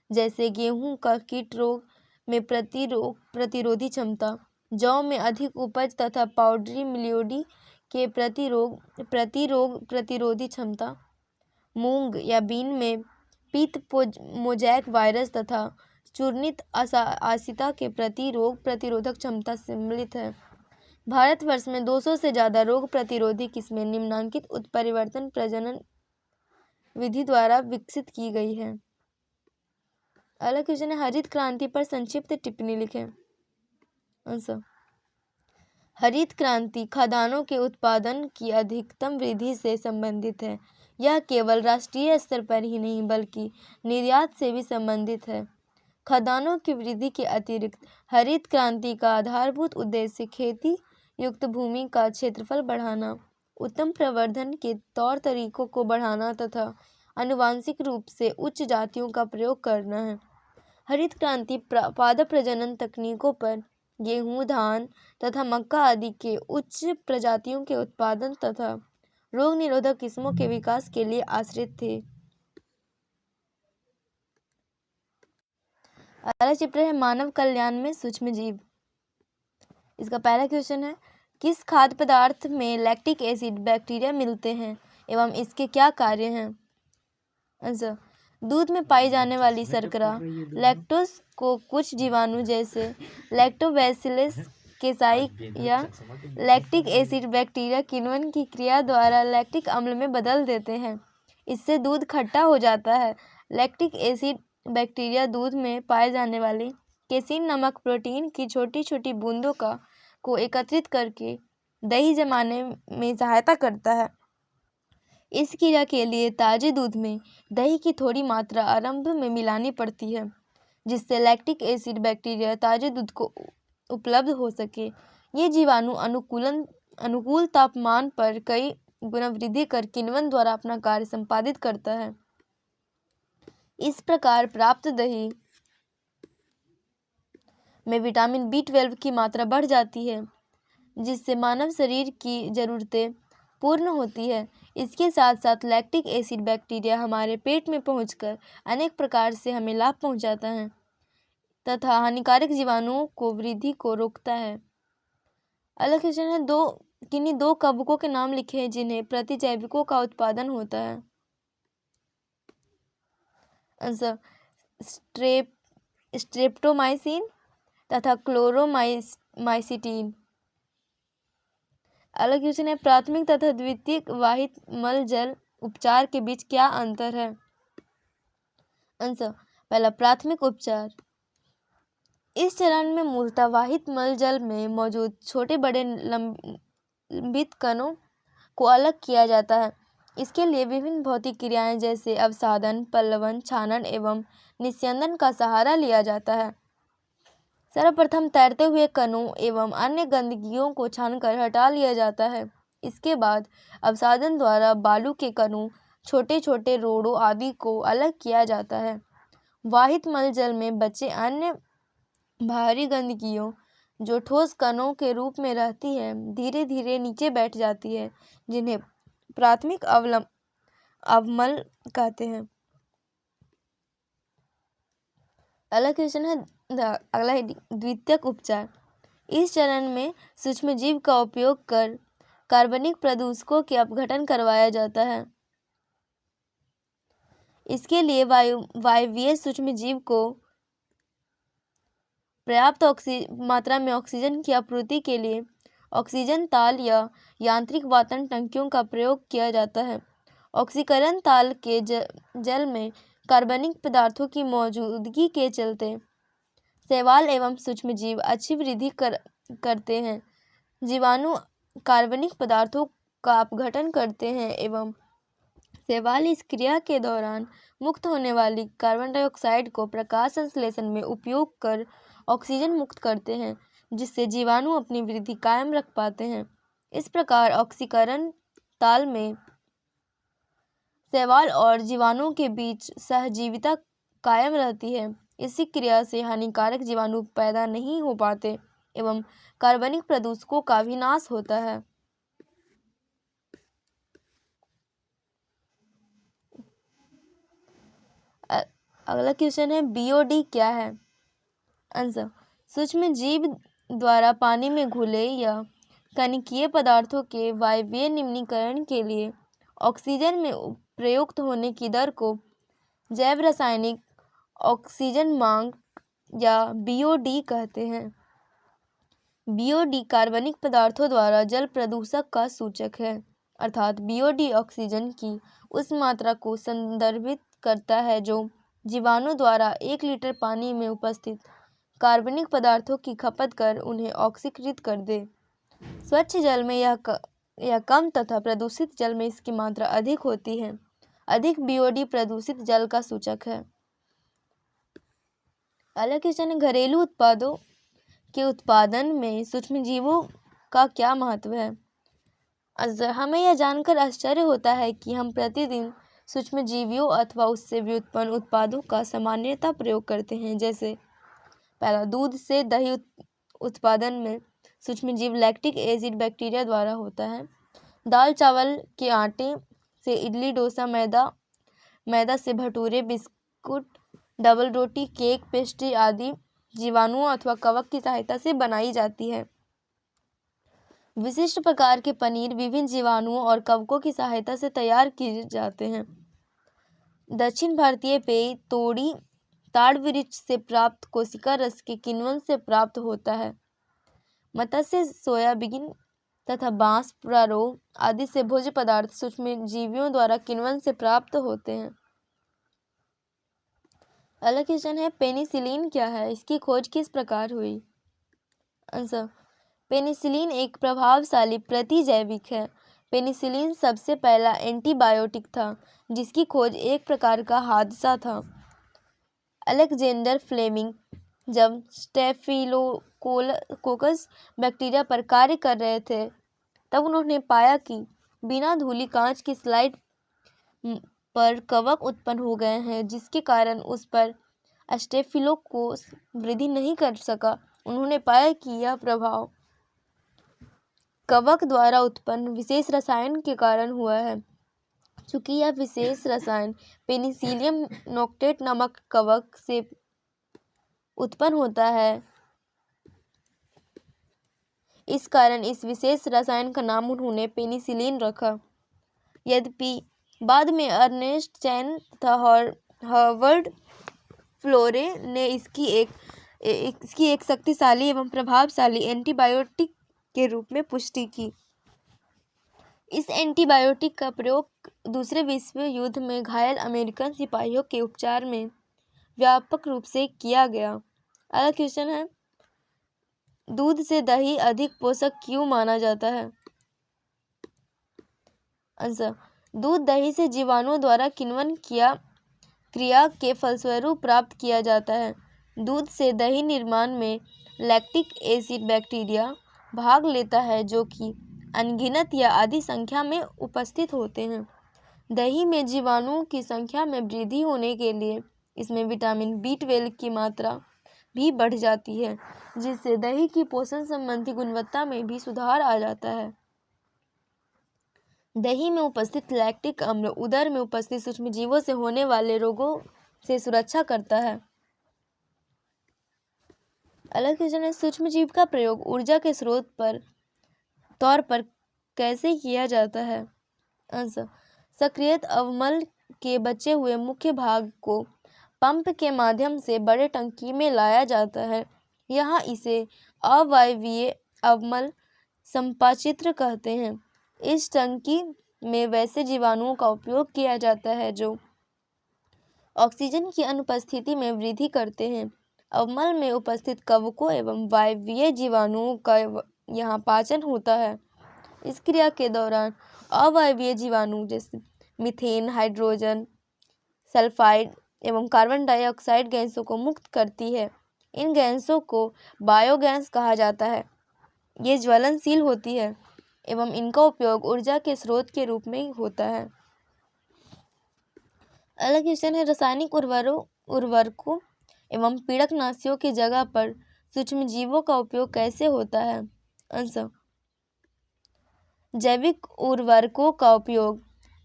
S1: जैसे गेहूं का कीट रोग में प्रतिरोधी क्षमता, जौ में अधिक उपज तथा पाउडरी मिल्ड्यू के प्रतिरोग प्रतिरोधी क्षमता, मूंग या बीन में पीत मोजैक वायरस तथा चूर्णित आसिता के प्रति रोग प्रतिरोधक क्षमता सम्मिलित है। भारतवर्ष में 200 से ज़्यादा रोग प्रतिरोधी किस्में निम्नलिखित उत्परिवर्तन प्रजनन विधि द्वारा विकसित की गई है। अगला क्वेश्चन है, हरित क्रांति पर संक्षिप्त टिप्पणी लिखें। आंसर, हरित क्रांति खाद्यान्नों के उत्पादन की अधिकतम वृद्धि से संबंधित है। यह केवल राष्ट्रीय स्तर पर ही नहीं बल्कि निर्यात से भी संबंधित है। खाद्यान्नों की वृद्धि के अतिरिक्त हरित क्रांति का आधारभूत उद्देश्य खेती युक्त भूमि का क्षेत्रफल बढ़ाना, उत्तम प्रवर्धन के तौर तरीकों को बढ़ाना तथा आनुवांशिक रूप से उच्च जातियों का प्रयोग करना है। हरित क्रांति पादप प्रजनन तकनीकों पर गेहूं, धान तथा मक्का आदि के उच्च प्रजातियों के उत्पादन तथा रोग निरोधक किस्मों के विकास के लिए आश्रित थे। अगला चैप्टर है, मानव कल्याण में सूक्ष्म जीव। इसका पहला क्वेश्चन है, किस खाद्य पदार्थ में लैक्टिक एसिड बैक्टीरिया मिलते हैं एवं इसके क्या कार्य हैं। आंसर, दूध में पाई जाने वाली शर्करा लैक्टोज को कुछ जीवाणु जैसे लैक्टोबैसिलस केसाई या लैक्टिक एसिड बैक्टीरिया किण्वन की क्रिया द्वारा लैक्टिक अम्ल में बदल देते हैं। इससे दूध खट्टा हो जाता है। लैक्टिक एसिड बैक्टीरिया दूध में पाए जाने वाले केसीन नामक प्रोटीन की छोटी छोटी बूंदों को एकत्रित करके दही जमाने में सहायता करता है। इस क्रिया के लिए ताजे दूध में दही की थोड़ी मात्रा आरंभ में मिलानी पड़ती है, जिससे लैक्टिक एसिड बैक्टीरिया ताजे दूध को उपलब्ध हो सके। ये जीवाणु अनुकूल तापमान पर कई गुना वृद्धि कर किण्वन द्वारा अपना कार्य संपादित करता है। इस प्रकार प्राप्त दही में विटामिन B12 की मात्रा बढ़ जाती है, जिससे मानव शरीर की जरूरतें पूर्ण होती है। इसके साथ साथ लैक्टिक एसिड बैक्टीरिया हमारे पेट में पहुंचकर अनेक प्रकार से हमें लाभ पहुंचाता है तथा हानिकारक जीवाणुओं को वृद्धि को रोकता है। अगला क्वेश्चन है, किन्हीं दो कवकों के नाम लिखे हैं जिन्हें प्रतिजैविकों का उत्पादन होता है। आंसर स्ट्रेप्टोमाइसिन तथा क्लोरोमाइसिटीन। अगला क्वेश्चन है, प्राथमिक तथा द्वितीयक वाहित मल जल उपचार के बीच क्या अंतर है। आंसर पहला, प्राथमिक उपचार। इस चरण में मूलतः वाहित मल जल में मौजूद छोटे बड़े लंबित कणों को अलग किया जाता है। इसके लिए विभिन्न भौतिक क्रियाएं जैसे अवसादन, पल्लवन, छानन एवं निस्यंदन का सहारा लिया जाता है। सर्वप्रथम तैरते हुए कणों एवं अन्य गंदगियों को छानकर हटा लिया जाता है। इसके बाद अवसादन द्वारा बालू के कणों, छोटे छोटे रोड़ों आदि को अलग किया जाता है। वाहित मल जल में बचे अन्य बाहरी गंदगियों जो ठोस कणों के रूप में रहती है धीरे धीरे नीचे बैठ जाती है, जिन्हें प्राथमिक अवमल कहते हैं। अगला क्वेश्चन है, अगला है द्वितीयक उपचार। इस चरण में सूक्ष्मजीव का उपयोग कर कार्बनिक प्रदूषकों के अपघटन करवाया जाता है। इसके लिए वायवीय सूक्ष्मजीव को पर्याप्त मात्रा में ऑक्सीजन की आपूर्ति के लिए ऑक्सीजन ताल या यांत्रिक वातन टंकियों का प्रयोग किया जाता है। ऑक्सीकरण ताल के जल में कार्बनिक पदार्थों की मौजूदगी के चलते शैवाल एवं सूक्ष्मजीव अच्छी वृद्धि करते हैं। जीवाणु कार्बनिक पदार्थों का अपघटन करते हैं एवं शैवाल इस क्रिया के दौरान मुक्त होने वाली कार्बन डाइऑक्साइड को प्रकाश संश्लेषण में उपयोग कर ऑक्सीजन मुक्त करते हैं, जिससे जीवाणु अपनी वृद्धि कायम रख पाते हैं। इस प्रकार ऑक्सीकरण ताल में शैवाल और जीवाणु के बीच सहजीविता कायम रहती है। इसी क्रिया से हानिकारक जीवाणु पैदा नहीं हो पाते एवं कार्बनिक प्रदूषकों का भी नाश होता है। अगला क्वेश्चन है, बीओडी क्या है। आंसर, सूक्ष्म जीव द्वारा पानी में घुले या कणिकीय पदार्थों के वायवीय निम्नीकरण के लिए ऑक्सीजन में प्रयुक्त होने की दर को जैव रासायनिक ऑक्सीजन मांग या बीओडी कहते हैं। बीओडी कार्बनिक पदार्थों द्वारा जल प्रदूषक का सूचक है, अर्थात बीओडी ऑक्सीजन की उस मात्रा को संदर्भित करता है जो जीवाणु द्वारा 1 लीटर पानी में उपस्थित कार्बनिक पदार्थों की खपत कर उन्हें ऑक्सीकृत कर दे। स्वच्छ जल में यह कम तथा प्रदूषित जल में इसकी मात्रा अधिक होती है। अधिक बीओडी प्रदूषित जल का सूचक है। अगला क्वेश्चन है, घरेलू उत्पादों के उत्पादन में सूक्ष्मजीवों का क्या महत्व है। हमें यह जानकर आश्चर्य होता है कि हम प्रतिदिन सूक्ष्मजीवियों अथवा उससे व्युत्पन्न उत्पादों का सामान्यतः प्रयोग करते हैं। जैसे पहला, दूध से दही उत्पादन में सूक्ष्मजीव लैक्टिक एसिड बैक्टीरिया द्वारा होता है। दाल चावल के आटे से इडली, डोसा, मैदा से भटूरे, बिस्कुट, डबल रोटी, केक, पेस्ट्री आदि जीवाणुओं अथवा कवक की सहायता से बनाई जाती है। विशिष्ट प्रकार के पनीर विभिन्न जीवाणुओं और कवकों की सहायता से तैयार किए जाते हैं। दक्षिण भारतीय पेय तोड़ी ताड़ वृक्ष से प्राप्त कोशिका रस के किण्वन से प्राप्त होता है। मत्स्य, सोयाबीन तथा बांस, प्रारों आदि से भोज्य पदार्थ सूक्ष्मजीवियों द्वारा किण्वन से प्राप्त होते हैं। अगला क्वेश्चन है, पेनिसिलिन क्या है, इसकी खोज किस प्रकार हुई। आंसर, पेनिसिलिन एक प्रभावशाली प्रतिजैविक है। पेनिसिलिन सबसे पहला एंटीबायोटिक था जिसकी खोज एक प्रकार का हादसा था। अलेक्जेंडर फ्लेमिंग जब स्टेफिलोकोकस बैक्टीरिया पर कार्य कर रहे थे तब उन्होंने पाया कि बिना धुली कांच की स्लाइड पर कवक उत्पन्न हो गए हैं, जिसके कारण उस पर स्टेफिलोकोकस वृद्धि नहीं कर सका। उन्होंने पाया कि यह प्रभाव कवक द्वारा उत्पन्न विशेष रसायन के कारण हुआ है चूंकि यह विशेष रसायन पेनिसिलियम नोक्टेट नामक कवक से उत्पन्न होता है, इस कारण इस विशेष रसायन का नाम उन्होंने पेनिसिलिन रखा। यद्यपि बाद में अर्नेस्ट चैन तथा हॉवर्ड फ्लोरे ने इसकी एक शक्तिशाली एवं प्रभावशाली एंटीबायोटिक के रूप में पुष्टि की। इस एंटीबायोटिक का प्रयोग दूसरे विश्व युद्ध में घायल अमेरिकन सिपाहियों के उपचार में व्यापक रूप से किया गया। अगला क्वेश्चन है, दूध से दही अधिक पोषक क्यों माना जाता है? आंसर, दूध दही से जीवाणुओं द्वारा किण्वन क्रिया के फलस्वरूप प्राप्त किया जाता है। दूध से दही निर्माण में लैक्टिक एसिड बैक्टीरिया भाग लेता है जो कि अनगिनत या आधी संख्या में उपस्थित होते हैं। दही में जीवाणुओं की संख्या में वृद्धि होने के लिए इसमें विटामिन B12 की मात्रा भी बढ़ जाती है, जिससे दही की पोषण संबंधी गुणवत्ता में भी सुधार आ जाता है। दही में उपस्थित लैक्टिक अम्ल उदर में उपस्थित सूक्ष्मजीवों से होने वाले रोगों से सुरक्षा करता है। अगला क्वेश्चन है, सूक्ष्मजीव का प्रयोग ऊर्जा के स्रोत पर तौर पर कैसे किया जाता है? आंसर, सक्रियत अवमल के बचे हुए मुख्य भाग को पंप के माध्यम से बड़े टंकी में लाया जाता है। यहाँ इसे अवायवीय अवमल संपाचित्र कहते हैं। इस टंकी में वैसे जीवाणुओं का उपयोग किया जाता है जो ऑक्सीजन की अनुपस्थिति में वृद्धि करते हैं। अवमल में उपस्थित कवकों एवं वायवीय जीवाणुओं का यहाँ पाचन होता है। इस क्रिया के दौरान अवायवीय जीवाणु जैसे मीथेन, हाइड्रोजन सल्फाइड एवं कार्बन डाइऑक्साइड गैसों को मुक्त करती है। इन गैसों को बायोगैस कहा जाता है। ये ज्वलनशील होती है एवं इनका उपयोग ऊर्जा के स्रोत के रूप में होता है। अगला क्वेश्चन है, रासायनिक उर्वरकों एवं पीड़कनाशियों की जगह पर सूक्ष्मजीवों का उपयोग कैसे होता है? आंसर, जैविक उर्वरकों का उपयोग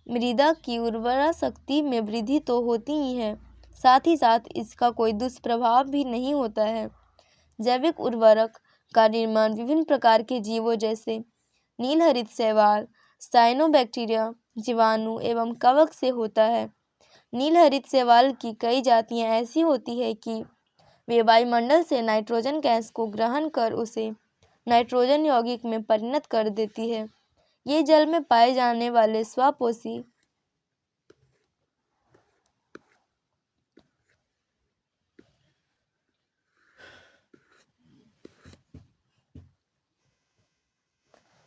S1: मृदा की उर्वरा शक्ति में वृद्धि तो होती ही है, साथ ही साथ इसका कोई दुष्प्रभाव भी नहीं होता है। जैविक उर्वरक का निर्माण विभिन्न प्रकार के जीवों जैसे नीलहरित शैवाल, साइनोबैक्टीरिया, जीवाणु एवं कवक से होता है। नीलहरित शैवाल की कई जातियां ऐसी होती है कि वे वायुमंडल से नाइट्रोजन गैस को ग्रहण कर उसे नाइट्रोजन यौगिक में परिणत कर देती है। ये जल में पाए जाने वाले स्वपोषी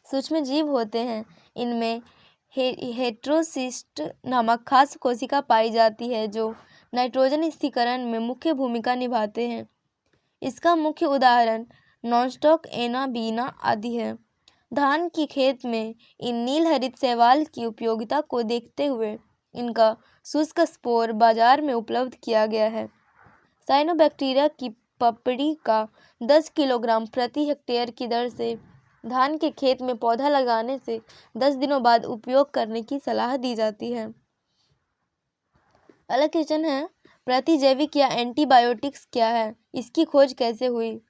S1: सूक्ष्म जीव होते हैं। इनमें हेटेरोसिस्ट नामक खास कोशिका पाई जाती है जो नाइट्रोजन स्थिरीकरण में मुख्य भूमिका निभाते हैं। इसका मुख्य उदाहरण नॉनस्टॉक एना बीना आदि है। धान की खेत में इन नीलहरित शैवाल की उपयोगिता को देखते हुए इनका शुष्क स्पोर बाजार में उपलब्ध किया गया है। साइनोबैक्टीरिया की पपड़ी का 10 किलोग्राम प्रति हेक्टेयर की दर से धान के खेत में पौधा लगाने से 10 दिनों बाद उपयोग करने की सलाह दी जाती है। अगला क्वेश्चन है, प्रतिजैविक या एंटीबायोटिक्स क्या है? इसकी खोज कैसे हुई?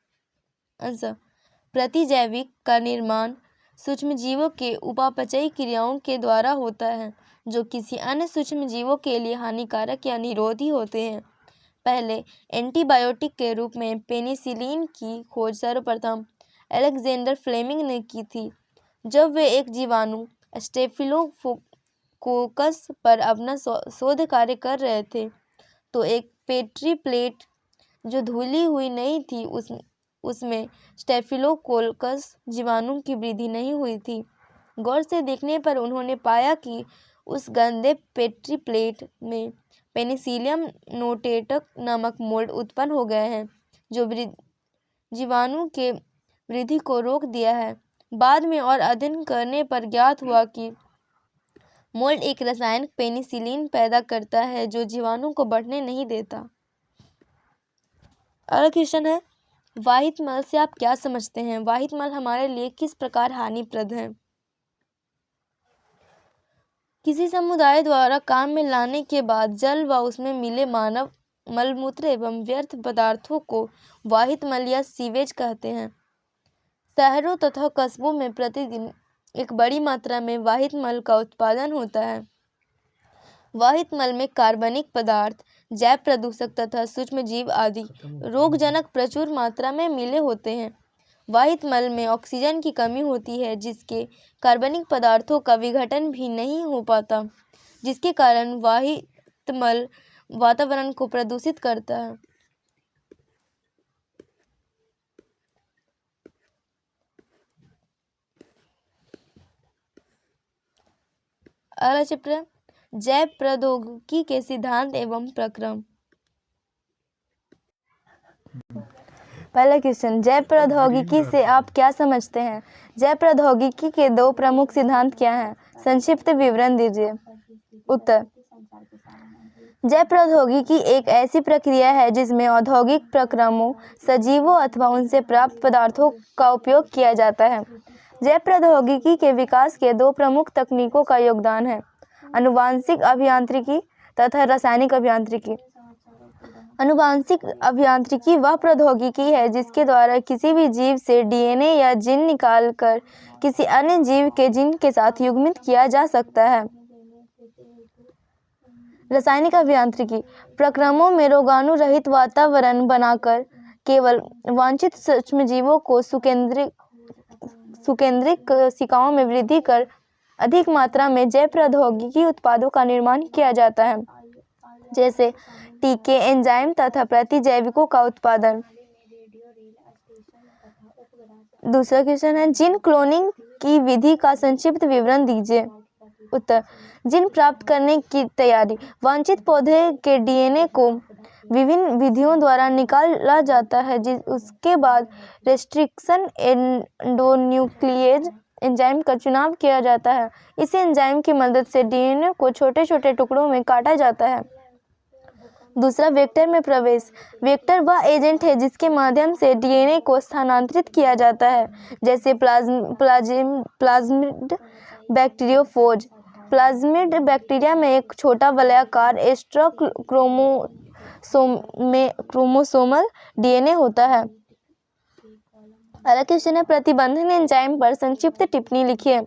S1: आंसर, प्रतिजैविक का निर्माण सूक्ष्मजीवों के उपापचयी क्रियाओं के द्वारा होता है जो किसी अन्य सूक्ष्मजीवों के लिए हानिकारक या निरोधी होते हैं। पहले एंटीबायोटिक के रूप में पेनिसिलिन की खोज सर्वप्रथम अलेक्जेंडर फ्लेमिंग ने की थी, जब वे एक जीवाणु स्टेफिलोकोकस पर अपना शोध कार्य कर रहे थे। तो एक पेट्री प्लेट जो धुली हुई नहीं थी उसमें स्टेफिलोकोकस जीवाणु की वृद्धि नहीं हुई थी। गौर से देखने पर उन्होंने पाया कि उस गंदे पेट्री प्लेट में पेनिसिलियम नोटेटक नामक मोल्ड उत्पन्न हो गए हैं जो जीवाणु के वृद्धि को रोक दिया है। बाद में और अध्ययन करने पर ज्ञात हुआ कि मोल्ड एक रसायन पेनिसिलिन पैदा करता है जो जीवाणु को बढ़ने नहीं देता। अगला क्वेश्चन है, वाहित मल से आप क्या समझते हैं? वाहित मल हमारे लिए किस प्रकार हानिप्रद है? किसी समुदाय द्वारा काम में लाने के बाद जल व उसमें मिले मानव मलमूत्र एवं व्यर्थ पदार्थों को वाहित मल या सीवेज कहते हैं। शहरों तथा कस्बों में प्रतिदिन एक बड़ी मात्रा में वाहित मल का उत्पादन होता है। वाहित मल में कार्बनिक पदार्थ, जैव प्रदूषक तथा सूक्ष्म जीव आदि रोगजनक प्रचुर मात्रा में मिले होते हैं। वाहित मल में ऑक्सीजन की कमी होती है, जिसके कार्बनिक पदार्थों का विघटन भी नहीं हो पाता, जिसके कारण वाहित मल वातावरण को प्रदूषित करता है। अगला चैप्टर जैव प्रौद्योगिकी के सिद्धांत एवं प्रक्रम। पहला क्वेश्चन, जैव प्रौद्योगिकी से आप क्या समझते हैं? जैव प्रौद्योगिकी के दो प्रमुख सिद्धांत क्या हैं? संक्षिप्त विवरण दीजिए। उत्तर, जैव प्रौद्योगिकी एक ऐसी प्रक्रिया है जिसमें औद्योगिक प्रक्रमों, सजीवों अथवा उनसे प्राप्त पदार्थों का उपयोग किया जाता है। जैव प्रौद्योगिकी के विकास के दो प्रमुख तकनीकों का योगदान है, आनुवांशिक अभियांत्रिकी तथा रासायनिक अभियांत्रिकी। आनुवांशिक अभियांत्रिकी वह प्रौद्योगिकी है जिसके द्वारा किसी भी जीव से डीएनए या जीन निकालकर किसी अन्य जीव के जीन के साथ युग्मित किया जा सकता है। रासायनिक अभियांत्रिकी प्रक्रमों में रोगाणु रहित वातावरण बनाकर केवल वांछित सूक्ष्मजीवों को सुकेंद्रिक कोशिकाओं में वृद्धि कर अधिक मात्रा में जैव प्रौद्योगिकी उत्पादों का निर्माण किया जाता है, जैसे टीके, एंजाइम तथा प्रतिजैविकों का उत्पादन। दूसरा क्वेश्चन है, जीन क्लोनिंग की विधि का संक्षिप्त विवरण दीजिए। उत्तर, जीन प्राप्त करने की तैयारी। वांछित पौधे के डीएनए को विभिन्न विधियों द्वारा निकाला जाता है, उसके बाद रेस्ट्रिक्शन एंडोन्यूक्लिएज एंजाइम का चुनाव किया जाता है। इस एंजाइम की मदद से डीएनए को छोटे छोटे टुकड़ों में काटा जाता है। दूसरा, वेक्टर में प्रवेश। वेक्टर वह एजेंट है जिसके माध्यम से डीएनए को स्थानांतरित किया जाता है, जैसे प्लाज्मिड बैक्टीरियोफोज। प्लाज्मिड बैक्टीरिया में एक छोटा वलयाकार एक्स्ट्रा क्रोमोसोमल डीएनए होता है। अगला क्वेश्चन है, प्रतिबंधन एंजाइम पर संक्षिप्त टिप्पणी लिखिए।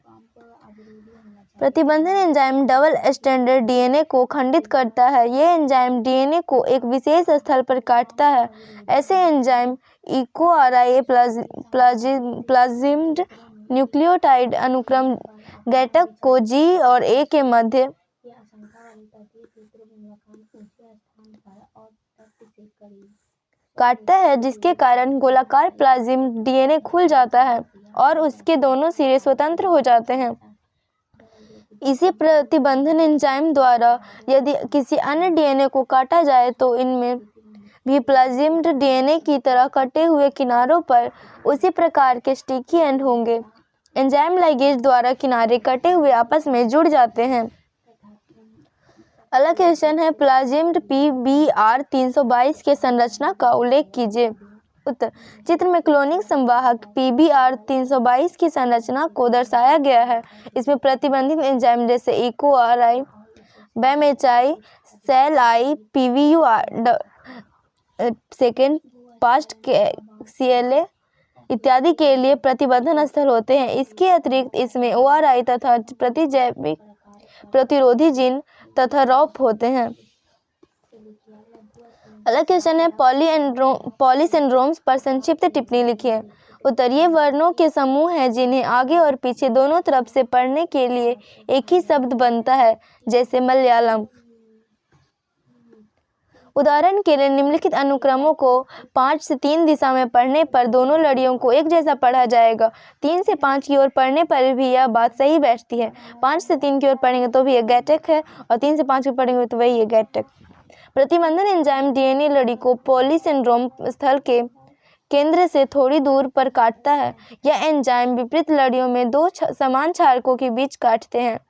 S1: प्रतिबंधन एंजाइम डबल स्ट्रैंडेड डीएनए को खंडित करता है। यह एंजाइम डीएनए को एक विशेष स्थल पर काटता है। ऐसे एंजाइम EcoRI प्लाज्मिड न्यूक्लियोटाइड अनुक्रम घटक को G और A के मध्य काटता है, जिसके कारण गोलाकार प्लाज्मिड डीएनए खुल जाता है और उसके दोनों सिरे स्वतंत्र हो जाते हैं। इसी प्रतिबंधन एंजाइम द्वारा यदि किसी अन्य डीएनए को काटा जाए तो इनमें भी प्लाज्मिड डीएनए की तरह कटे हुए किनारों पर उसी प्रकार के स्टिकी एंड होंगे। एंजाइम लाइगेज द्वारा किनारे कटे हुए आपस में जुड़ जाते हैं। अगला क्वेश्चन है, प्लाज्मिड PBr 322 के संरचना का उल्लेख कीजिए। उत्तर, चित्र में क्लोनिंग संवाहक PBr 322 की संरचना को दर्शाया गया है। इसमें प्रतिबंधित एंजाइम जैसे EcoRI, BAMHI, SEL-I, PVUR second past CLA इत्यादि के लिए प्रतिबंधन स्थल होते हैं। इसके अतिरिक्त इसमें ORI तथा प्रतिजैविक प्रतिरोधी जीन तथा रॉप होते हैं। अगला क्वेश्चन है, पॉलीसिंड्रोम्स पर संक्षिप्त टिप्पणी लिखिए। उत्तर, ये वर्णों के समूह हैं जिन्हें आगे और पीछे दोनों तरफ से पढ़ने के लिए एक ही शब्द बनता है, जैसे मलयालम। उदाहरण के लिए निम्नलिखित अनुक्रमों को 5 से 3 दिशा में पढ़ने पर दोनों लड़ियों को एक जैसा पढ़ा जाएगा। 3 से 5 की ओर पढ़ने पर भी यह बात सही बैठती है। 5 से 3 की ओर पढ़ेंगे तो भी यह गैटक है और 3 से 5 की पढ़ेंगे तो वही है गैटक। प्रतिबंधन एंजाइम डीएनए लड़ी को पॉलीसिंड्रोम स्थल के केंद्र से थोड़ी दूर पर काटता है। यह एंजाइम विपरीत लड़ियों में दो समान क्षारकों के बीच काटते हैं,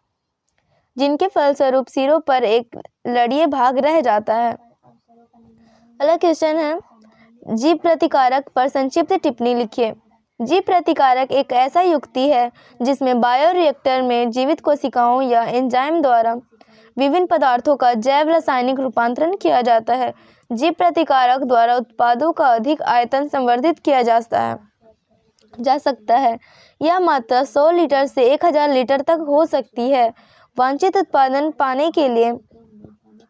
S1: जिनके फलस्वरूप सिरों पर एक लड़ीय भाग रह जाता है। अगला क्वेश्चन है, जीव प्रतिकारक पर संक्षिप्त टिप्पणी लिखिए। जीव प्रतिकारक एक ऐसा युक्ति है जिसमें बायोरिएक्टर में जीवित कोशिकाओं या एंजाइम द्वारा विभिन्न पदार्थों का जैव रासायनिक रूपांतरण किया जाता है। जीव प्रतिकारक द्वारा उत्पादों का अधिक आयतन संवर्धित किया जा सकता है। यह मात्रा 100 लीटर से 1000 लीटर तक हो सकती है। वांछित उत्पादन पाने के लिए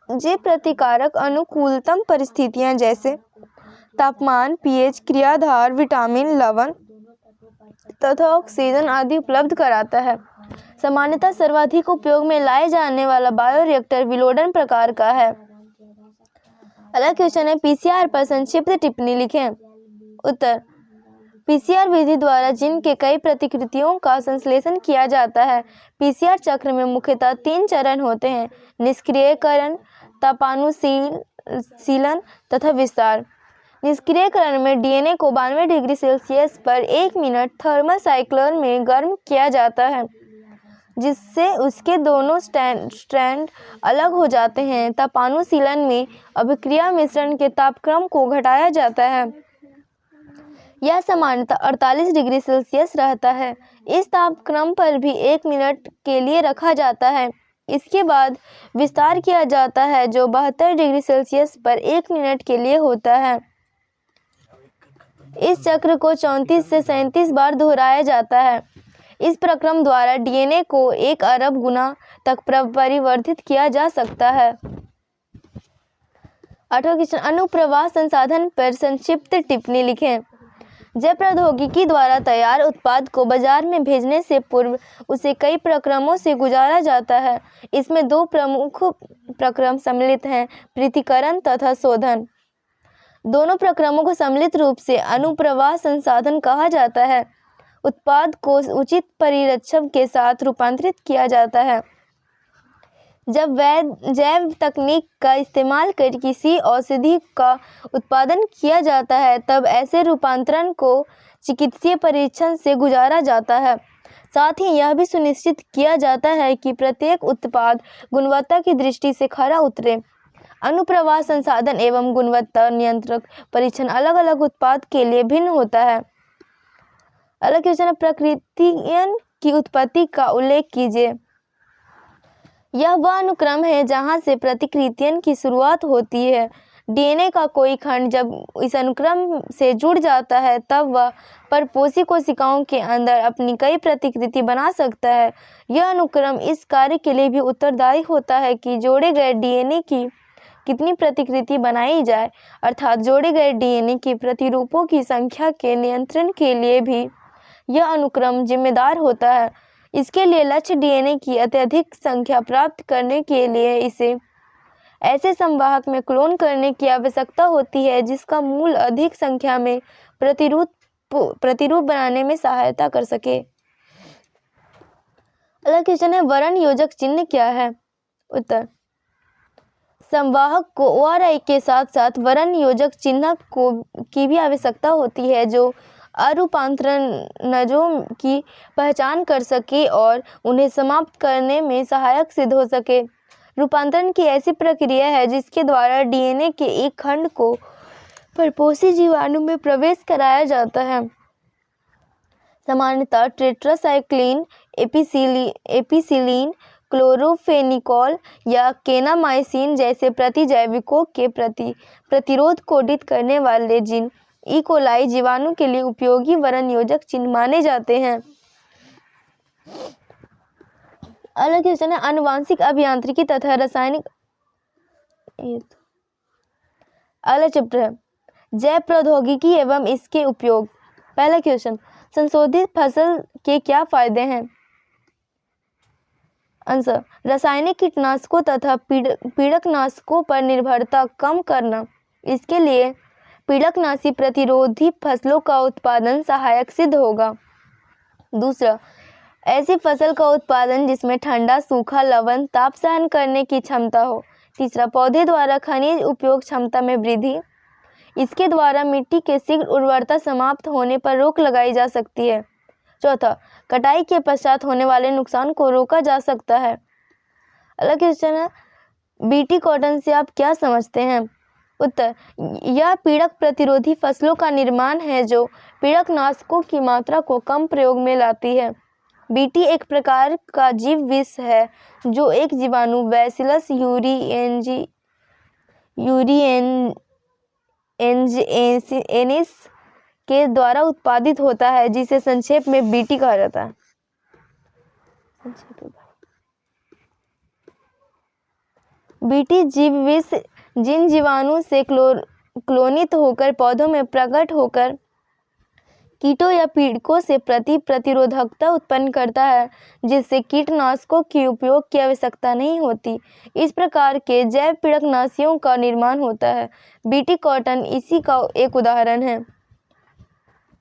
S1: जीव प्रतिकारक अनुकूलतम परिस्थितियां जैसे तापमान, पीएच, क्रियाधार, विटामिन, लवण तथा ऑक्सीजन आदि उपलब्ध कराता है। सामान्यतः सर्वाधिक उपयोग में लाए जाने वाला बायोरिएक्टर विलोडन प्रकार का है। अगला क्वेश्चन है, पीसीआर पर संक्षिप्त टिप्पणी लिखें। उत्तर, पीसीआर विधि द्वारा जीन के कई प्रतिकृतियों का संश्लेषण किया जाता है। पीसीआर चक्र में मुख्यतः 3 चरण होते हैं: निष्क्रियकरण, तापानुशीलन तथा विस्तार। निष्क्रियकरण में डीएनए को 92 डिग्री सेल्सियस पर 1 मिनट थर्मल साइक्लोन में गर्म किया जाता है, जिससे उसके दोनों स्ट्रैंड अलग हो जाते हैं। तापानुशीलन में अभिक्रिया मिश्रण के तापक्रम को घटाया जाता है। यह सामान्यतः 48 डिग्री सेल्सियस रहता है। इस तापक्रम पर भी 1 मिनट के लिए रखा जाता है। इसके बाद विस्तार किया जाता है, जो 72 डिग्री सेल्सियस पर 1 मिनट के लिए होता है। इस चक्र को 34 से 37 बार दोहराया जाता है। इस प्रक्रम द्वारा डीएनए को 1 अरब गुना तक परिवर्धित किया जा सकता है। 8वां क्वेश्चन, अनुप्रवाह संसाधन पर संक्षिप्त टिप्पणी लिखें। जैव प्रौद्योगिकी द्वारा तैयार उत्पाद को बाजार में भेजने से पूर्व उसे कई प्रक्रमों से गुजारा जाता है। इसमें 2 प्रमुख प्रक्रम सम्मिलित हैं: पृथक्करण तथा शोधन। दोनों प्रक्रमों को सम्मिलित रूप से अनुप्रवाह संसाधन कहा जाता है। उत्पाद को उचित परिरक्षण के साथ रूपांतरित किया जाता है। जब जैव तकनीक का इस्तेमाल कर किसी औषधि का उत्पादन किया जाता है, तब ऐसे रूपांतरण को चिकित्सीय परीक्षण से गुजारा जाता है। साथ ही यह भी सुनिश्चित किया जाता है कि प्रत्येक उत्पाद गुणवत्ता की दृष्टि से खरा उतरे। अनुप्रवाह संसाधन एवं गुणवत्ता नियंत्रक परीक्षण अलग अलग उत्पाद के लिए भिन्न होता है। अगला क्वेश्चन है, प्रतिकृतियन की उत्पत्ति का उल्लेख कीजिए। यह वह अनुक्रम है जहां से प्रतिकृतियन की शुरुआत होती है। डीएनए का कोई खंड जब इस अनुक्रम से जुड़ जाता है, तब वह परपोषी कोशिकाओं के अंदर अपनी कई प्रतिकृति बना सकता है। यह अनुक्रम इस कार्य के लिए भी उत्तरदायी होता है कि जोड़े गए डीएनए की कितनी प्रतिकृति बनाई जाए, अर्थात जोड़े गए डीएनए के प्रतिरूपों की संख्या के नियंत्रण के लिए भी यह अनुक्रम जिम्मेदार होता है। इसके लिए लक्ष्य डीएनए की अत्यधिक संख्या प्राप्त करने के लिए इसे ऐसे संवाहक में क्लोन करने की आवश्यकता होती है जिसका मूल अधिक संख्या में प्रतिरूप बनाने में सहायता कर सके। अगला क्वेश्चन है, वर्ण योजक चिन्ह क्या है? उत्तर, संवाहक को ओआरआई के साथ साथ वर्ण योजक चिन्ह की भी आवश्यकता होती है, जो अरूपांतरणजों की पहचान कर सके और उन्हें समाप्त करने में सहायक सिद्ध हो सके। रूपांतरण की ऐसी प्रक्रिया है जिसके द्वारा डीएनए के एक खंड को परपोषी जीवाणु में प्रवेश कराया जाता है। सामान्यतः टेट्रासाइक्लिन, एपिसिलिन, क्लोरोफेनिकोल या केनामाइसिन जैसे प्रतिजैविकों के प्रतिरोध कोडित करने वाले जीन इकोलाई जीवाणु के लिए उपयोगी वर्ण योजक चिन्ह माने जाते हैं। अगला क्वेश्चन है, आनुवांशिक अभियांत्रिकी तथा रासायनिक। अगला चैप्टर है, जैव प्रौद्योगिकी एवं इसके उपयोग। पहला क्वेश्चन, संशोधित फसल के क्या फायदे हैं? आंसर, रासायनिक कीटनाशकों तथा पीड़कनाशकों पर निर्भरता कम करना। इसके लिए पीड़कनाशी प्रतिरोधी फसलों का उत्पादन सहायक सिद्ध होगा। दूसरा, ऐसी फसल का उत्पादन जिसमें ठंडा, सूखा, लवण, ताप सहन करने की क्षमता हो। तीसरा, पौधे द्वारा खनिज उपयोग क्षमता में वृद्धि। इसके द्वारा मिट्टी के शीघ्र उर्वरता समाप्त होने पर रोक लगाई जा सकती है। चौथा, कटाई के पश्चात होने वाले नुकसान को रोका जा सकता है। अगला क्वेश्चन है, बीटी कॉटन से आप क्या समझते हैं? उत्तर, यह पीड़क प्रतिरोधी फसलों का निर्माण है जो पीड़कनाशकों की मात्रा को कम प्रयोग में लाती है। बीटी एक प्रकार का जीव विष है जो एक जीवाणु बैसिलस यूरिएनिस के द्वारा उत्पादित होता है, जिसे संक्षेप में बीटी कहा जाता है। बीटी जीव विष जिन जीवाणु से क्लोनित होकर पौधों में प्रकट होकर कीटों या पीड़कों से प्रतिरोधकता उत्पन्न करता है, जिससे कीटनाशकों के उपयोग की आवश्यकता नहीं होती। इस प्रकार के जैव पीड़कनाशियों का निर्माण होता है। बीटी कॉटन इसी का एक उदाहरण है।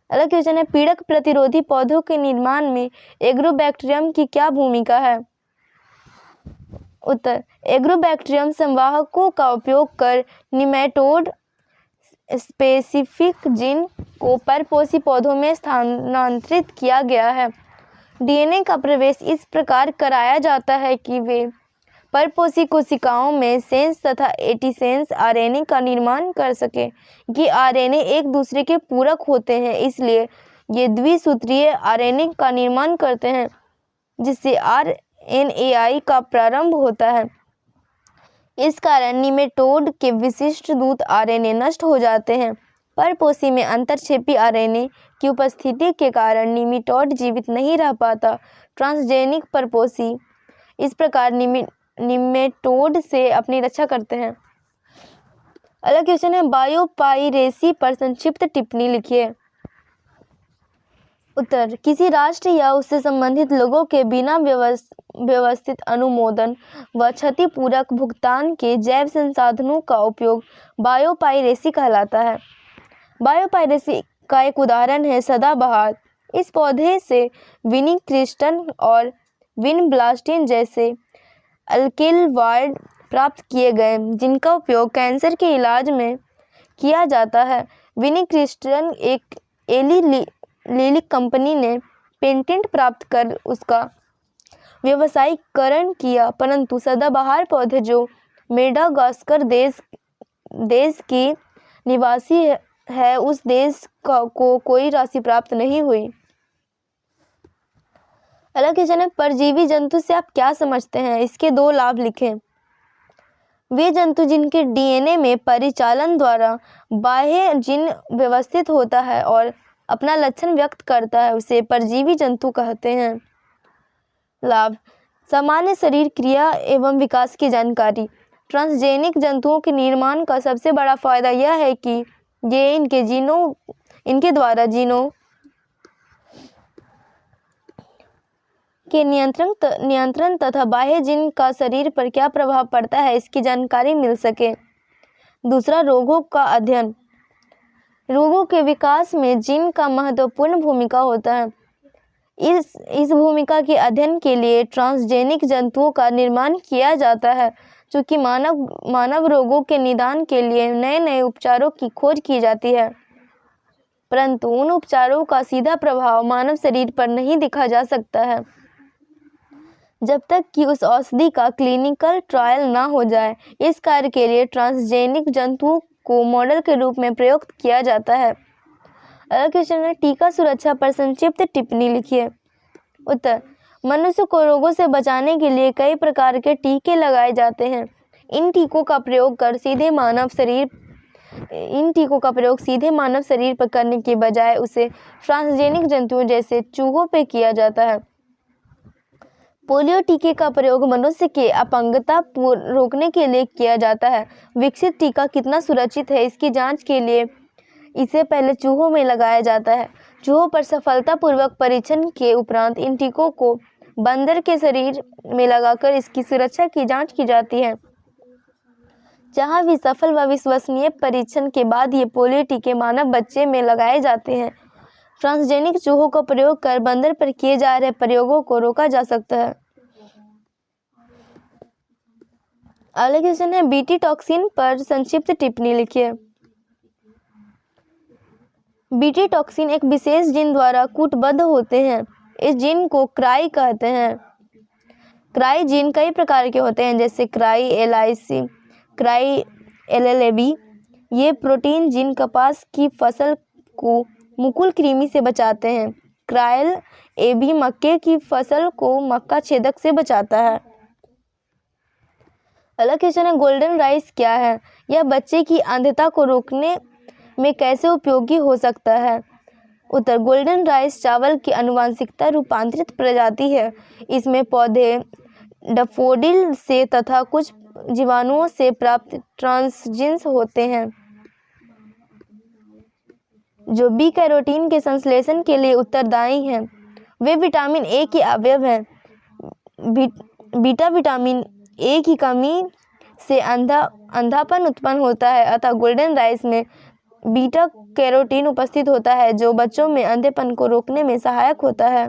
S1: अगला क्वेश्चन है, पीड़क प्रतिरोधी पौधों के निर्माण में एग्रोबैक्टीरियम की क्या भूमिका है? उत्तर, एग्रोबैक्टीरियम संवाहकों का उपयोग कर निमेटोड स्पेसिफिक जीन को परपोषी पौधों में स्थानांतरित किया गया है। डीएनए का प्रवेश इस प्रकार कराया जाता है कि वे परपोषी कोशिकाओं में सेंस तथा एंटीसेंस आरएनए का निर्माण कर सके। ये आरएनए एक दूसरे के पूरक होते हैं, इसलिए ये द्विसूत्रीय आरएनए का निर्माण करते हैं, जिससे आरएनएआई का प्रारंभ होता है। इस कारण निमेटोड के विशिष्ट दूत आरएनए नष्ट हो जाते हैं। परपोषी में अंतरक्षेपी आरएनए की उपस्थिति के कारण निमेटोड जीवित नहीं रह पाता। ट्रांसजेनिक परपोषी इस प्रकार निमेटोड से अपनी रक्षा करते हैं। अगला क्वेश्चन है, बायोपाइरेसी पर संक्षिप्त टिप्पणी लिखिए। उत्तर, किसी राष्ट्र या उससे संबंधित लोगों के बिना व्यवस्थित अनुमोदन व क्षतिपूरक भुगतान के जैव संसाधनों का उपयोग बायोपाइरेसी कहलाता है। बायोपाइरेसी का एक उदाहरण है सदाबहार। इस पौधे से विनिक्रिस्टन और विनब्लास्टिन जैसे अल्केलॉइड प्राप्त किए गए, जिनका उपयोग कैंसर के इलाज में किया जाता है। विनिक्रिस्टन एक लिली कंपनी ने पेटेंट प्राप्त कर उसका व्यावसायीकरण किया, परंतु सदाबहार पौधे जो मेडागास्कर देश की निवासी है, उस देश को कोई राशि प्राप्त नहीं हुई। अगला क्वेश्चन है, परजीवी जंतु से आप क्या समझते हैं? इसके 2 लाभ लिखें। वे जंतु जिनके डीएनए में परिचालन द्वारा बाह्य जीन व्यवस्थित होता है और अपना लक्षण व्यक्त करता है, उसे परजीवी जंतु कहते हैं। लाभ, सामान्य शरीर क्रिया एवं विकास की जानकारी। ट्रांसजेनिक जंतुओं के निर्माण का सबसे बड़ा फायदा यह है कि ये इनके द्वारा जीनों के नियंत्रण तथा बाह्य जीन का शरीर पर क्या प्रभाव पड़ता है, इसकी जानकारी मिल सके। दूसरा, रोगों का अध्ययन। रोगों के विकास में जीन का महत्वपूर्ण भूमिका होता है। इस भूमिका के अध्ययन के लिए ट्रांसजेनिक जंतुओं का निर्माण किया जाता है। चूँकि मानव रोगों के निदान के लिए नए नए उपचारों की खोज की जाती है, परंतु उन उपचारों का सीधा प्रभाव मानव शरीर पर नहीं देखा जा सकता है जब तक कि उस औषधि का क्लिनिकल ट्रायल ना हो जाए। इस कार्य के लिए ट्रांसजेनिक जंतुओं को मॉडल के रूप में प्रयुक्त किया जाता है। अगला क्वेश्चन है, टीका सुरक्षा पर संक्षिप्त टिप्पणी लिखिए। उत्तर, मनुष्य को रोगों से बचाने के लिए कई प्रकार के टीके लगाए जाते हैं। इन टीकों का प्रयोग सीधे मानव शरीर पर करने के बजाय उसे ट्रांसजेनिक जंतुओं जैसे चूहों पर किया जाता है। पोलियो टीके का प्रयोग मनुष्य के अपंगता रोकने के लिए किया जाता है। विकसित टीका कितना सुरक्षित है, इसकी जांच के लिए इसे पहले चूहों में लगाया जाता है। चूहों पर सफलतापूर्वक परीक्षण के उपरांत इन टीकों को बंदर के शरीर में लगाकर इसकी सुरक्षा की जांच की जाती है। जहां भी सफल व विश्वसनीय परीक्षण के बाद ये पोलियो टीके मानव बच्चे में लगाए जाते हैं। ट्रांसजेनिक चूहों का प्रयोग कर बंदर पर किए जा रहे प्रयोगों को रोका जा सकता है। अगला क्वेश्चन है, बीटी टॉक्सिन पर संक्षिप्त टिप्पणी लिखिए। बीटी टॉक्सिन एक विशेष जीन द्वारा कूटबद्ध होते हैं। इस जीन को क्राई कहते हैं। क्राई जीन कई प्रकार के होते हैं, जैसे क्राई LIC, क्राई LLAB, ये प्रोटीन जीन कपास की फसल को मुकुल कृमि से बचाते हैं। क्रायल एबी मक्के की फसल को मक्का छेदक से बचाता है। अगला क्वेश्चन है, गोल्डन राइस क्या है? यह बच्चे की अंधता को रोकने में कैसे उपयोगी हो सकता है? उत्तर, गोल्डन राइस चावल की आनुवंशिकता रूपांतरित प्रजाति है। इसमें पौधे डैफोडिल से तथा कुछ जीवाणुओं से प्राप्त ट्रांसजीन्स होते हैं जो बी कैरोटीन के संश्लेषण के लिए उत्तरदायी हैं। वे विटामिन ए के अवयव हैं। बीटा विटामिन ए की कमी से अंधापन उत्पन्न होता है, अतः गोल्डन राइस में बीटा कैरोटीन उपस्थित होता है जो बच्चों में अंधेपन को रोकने में सहायक होता है।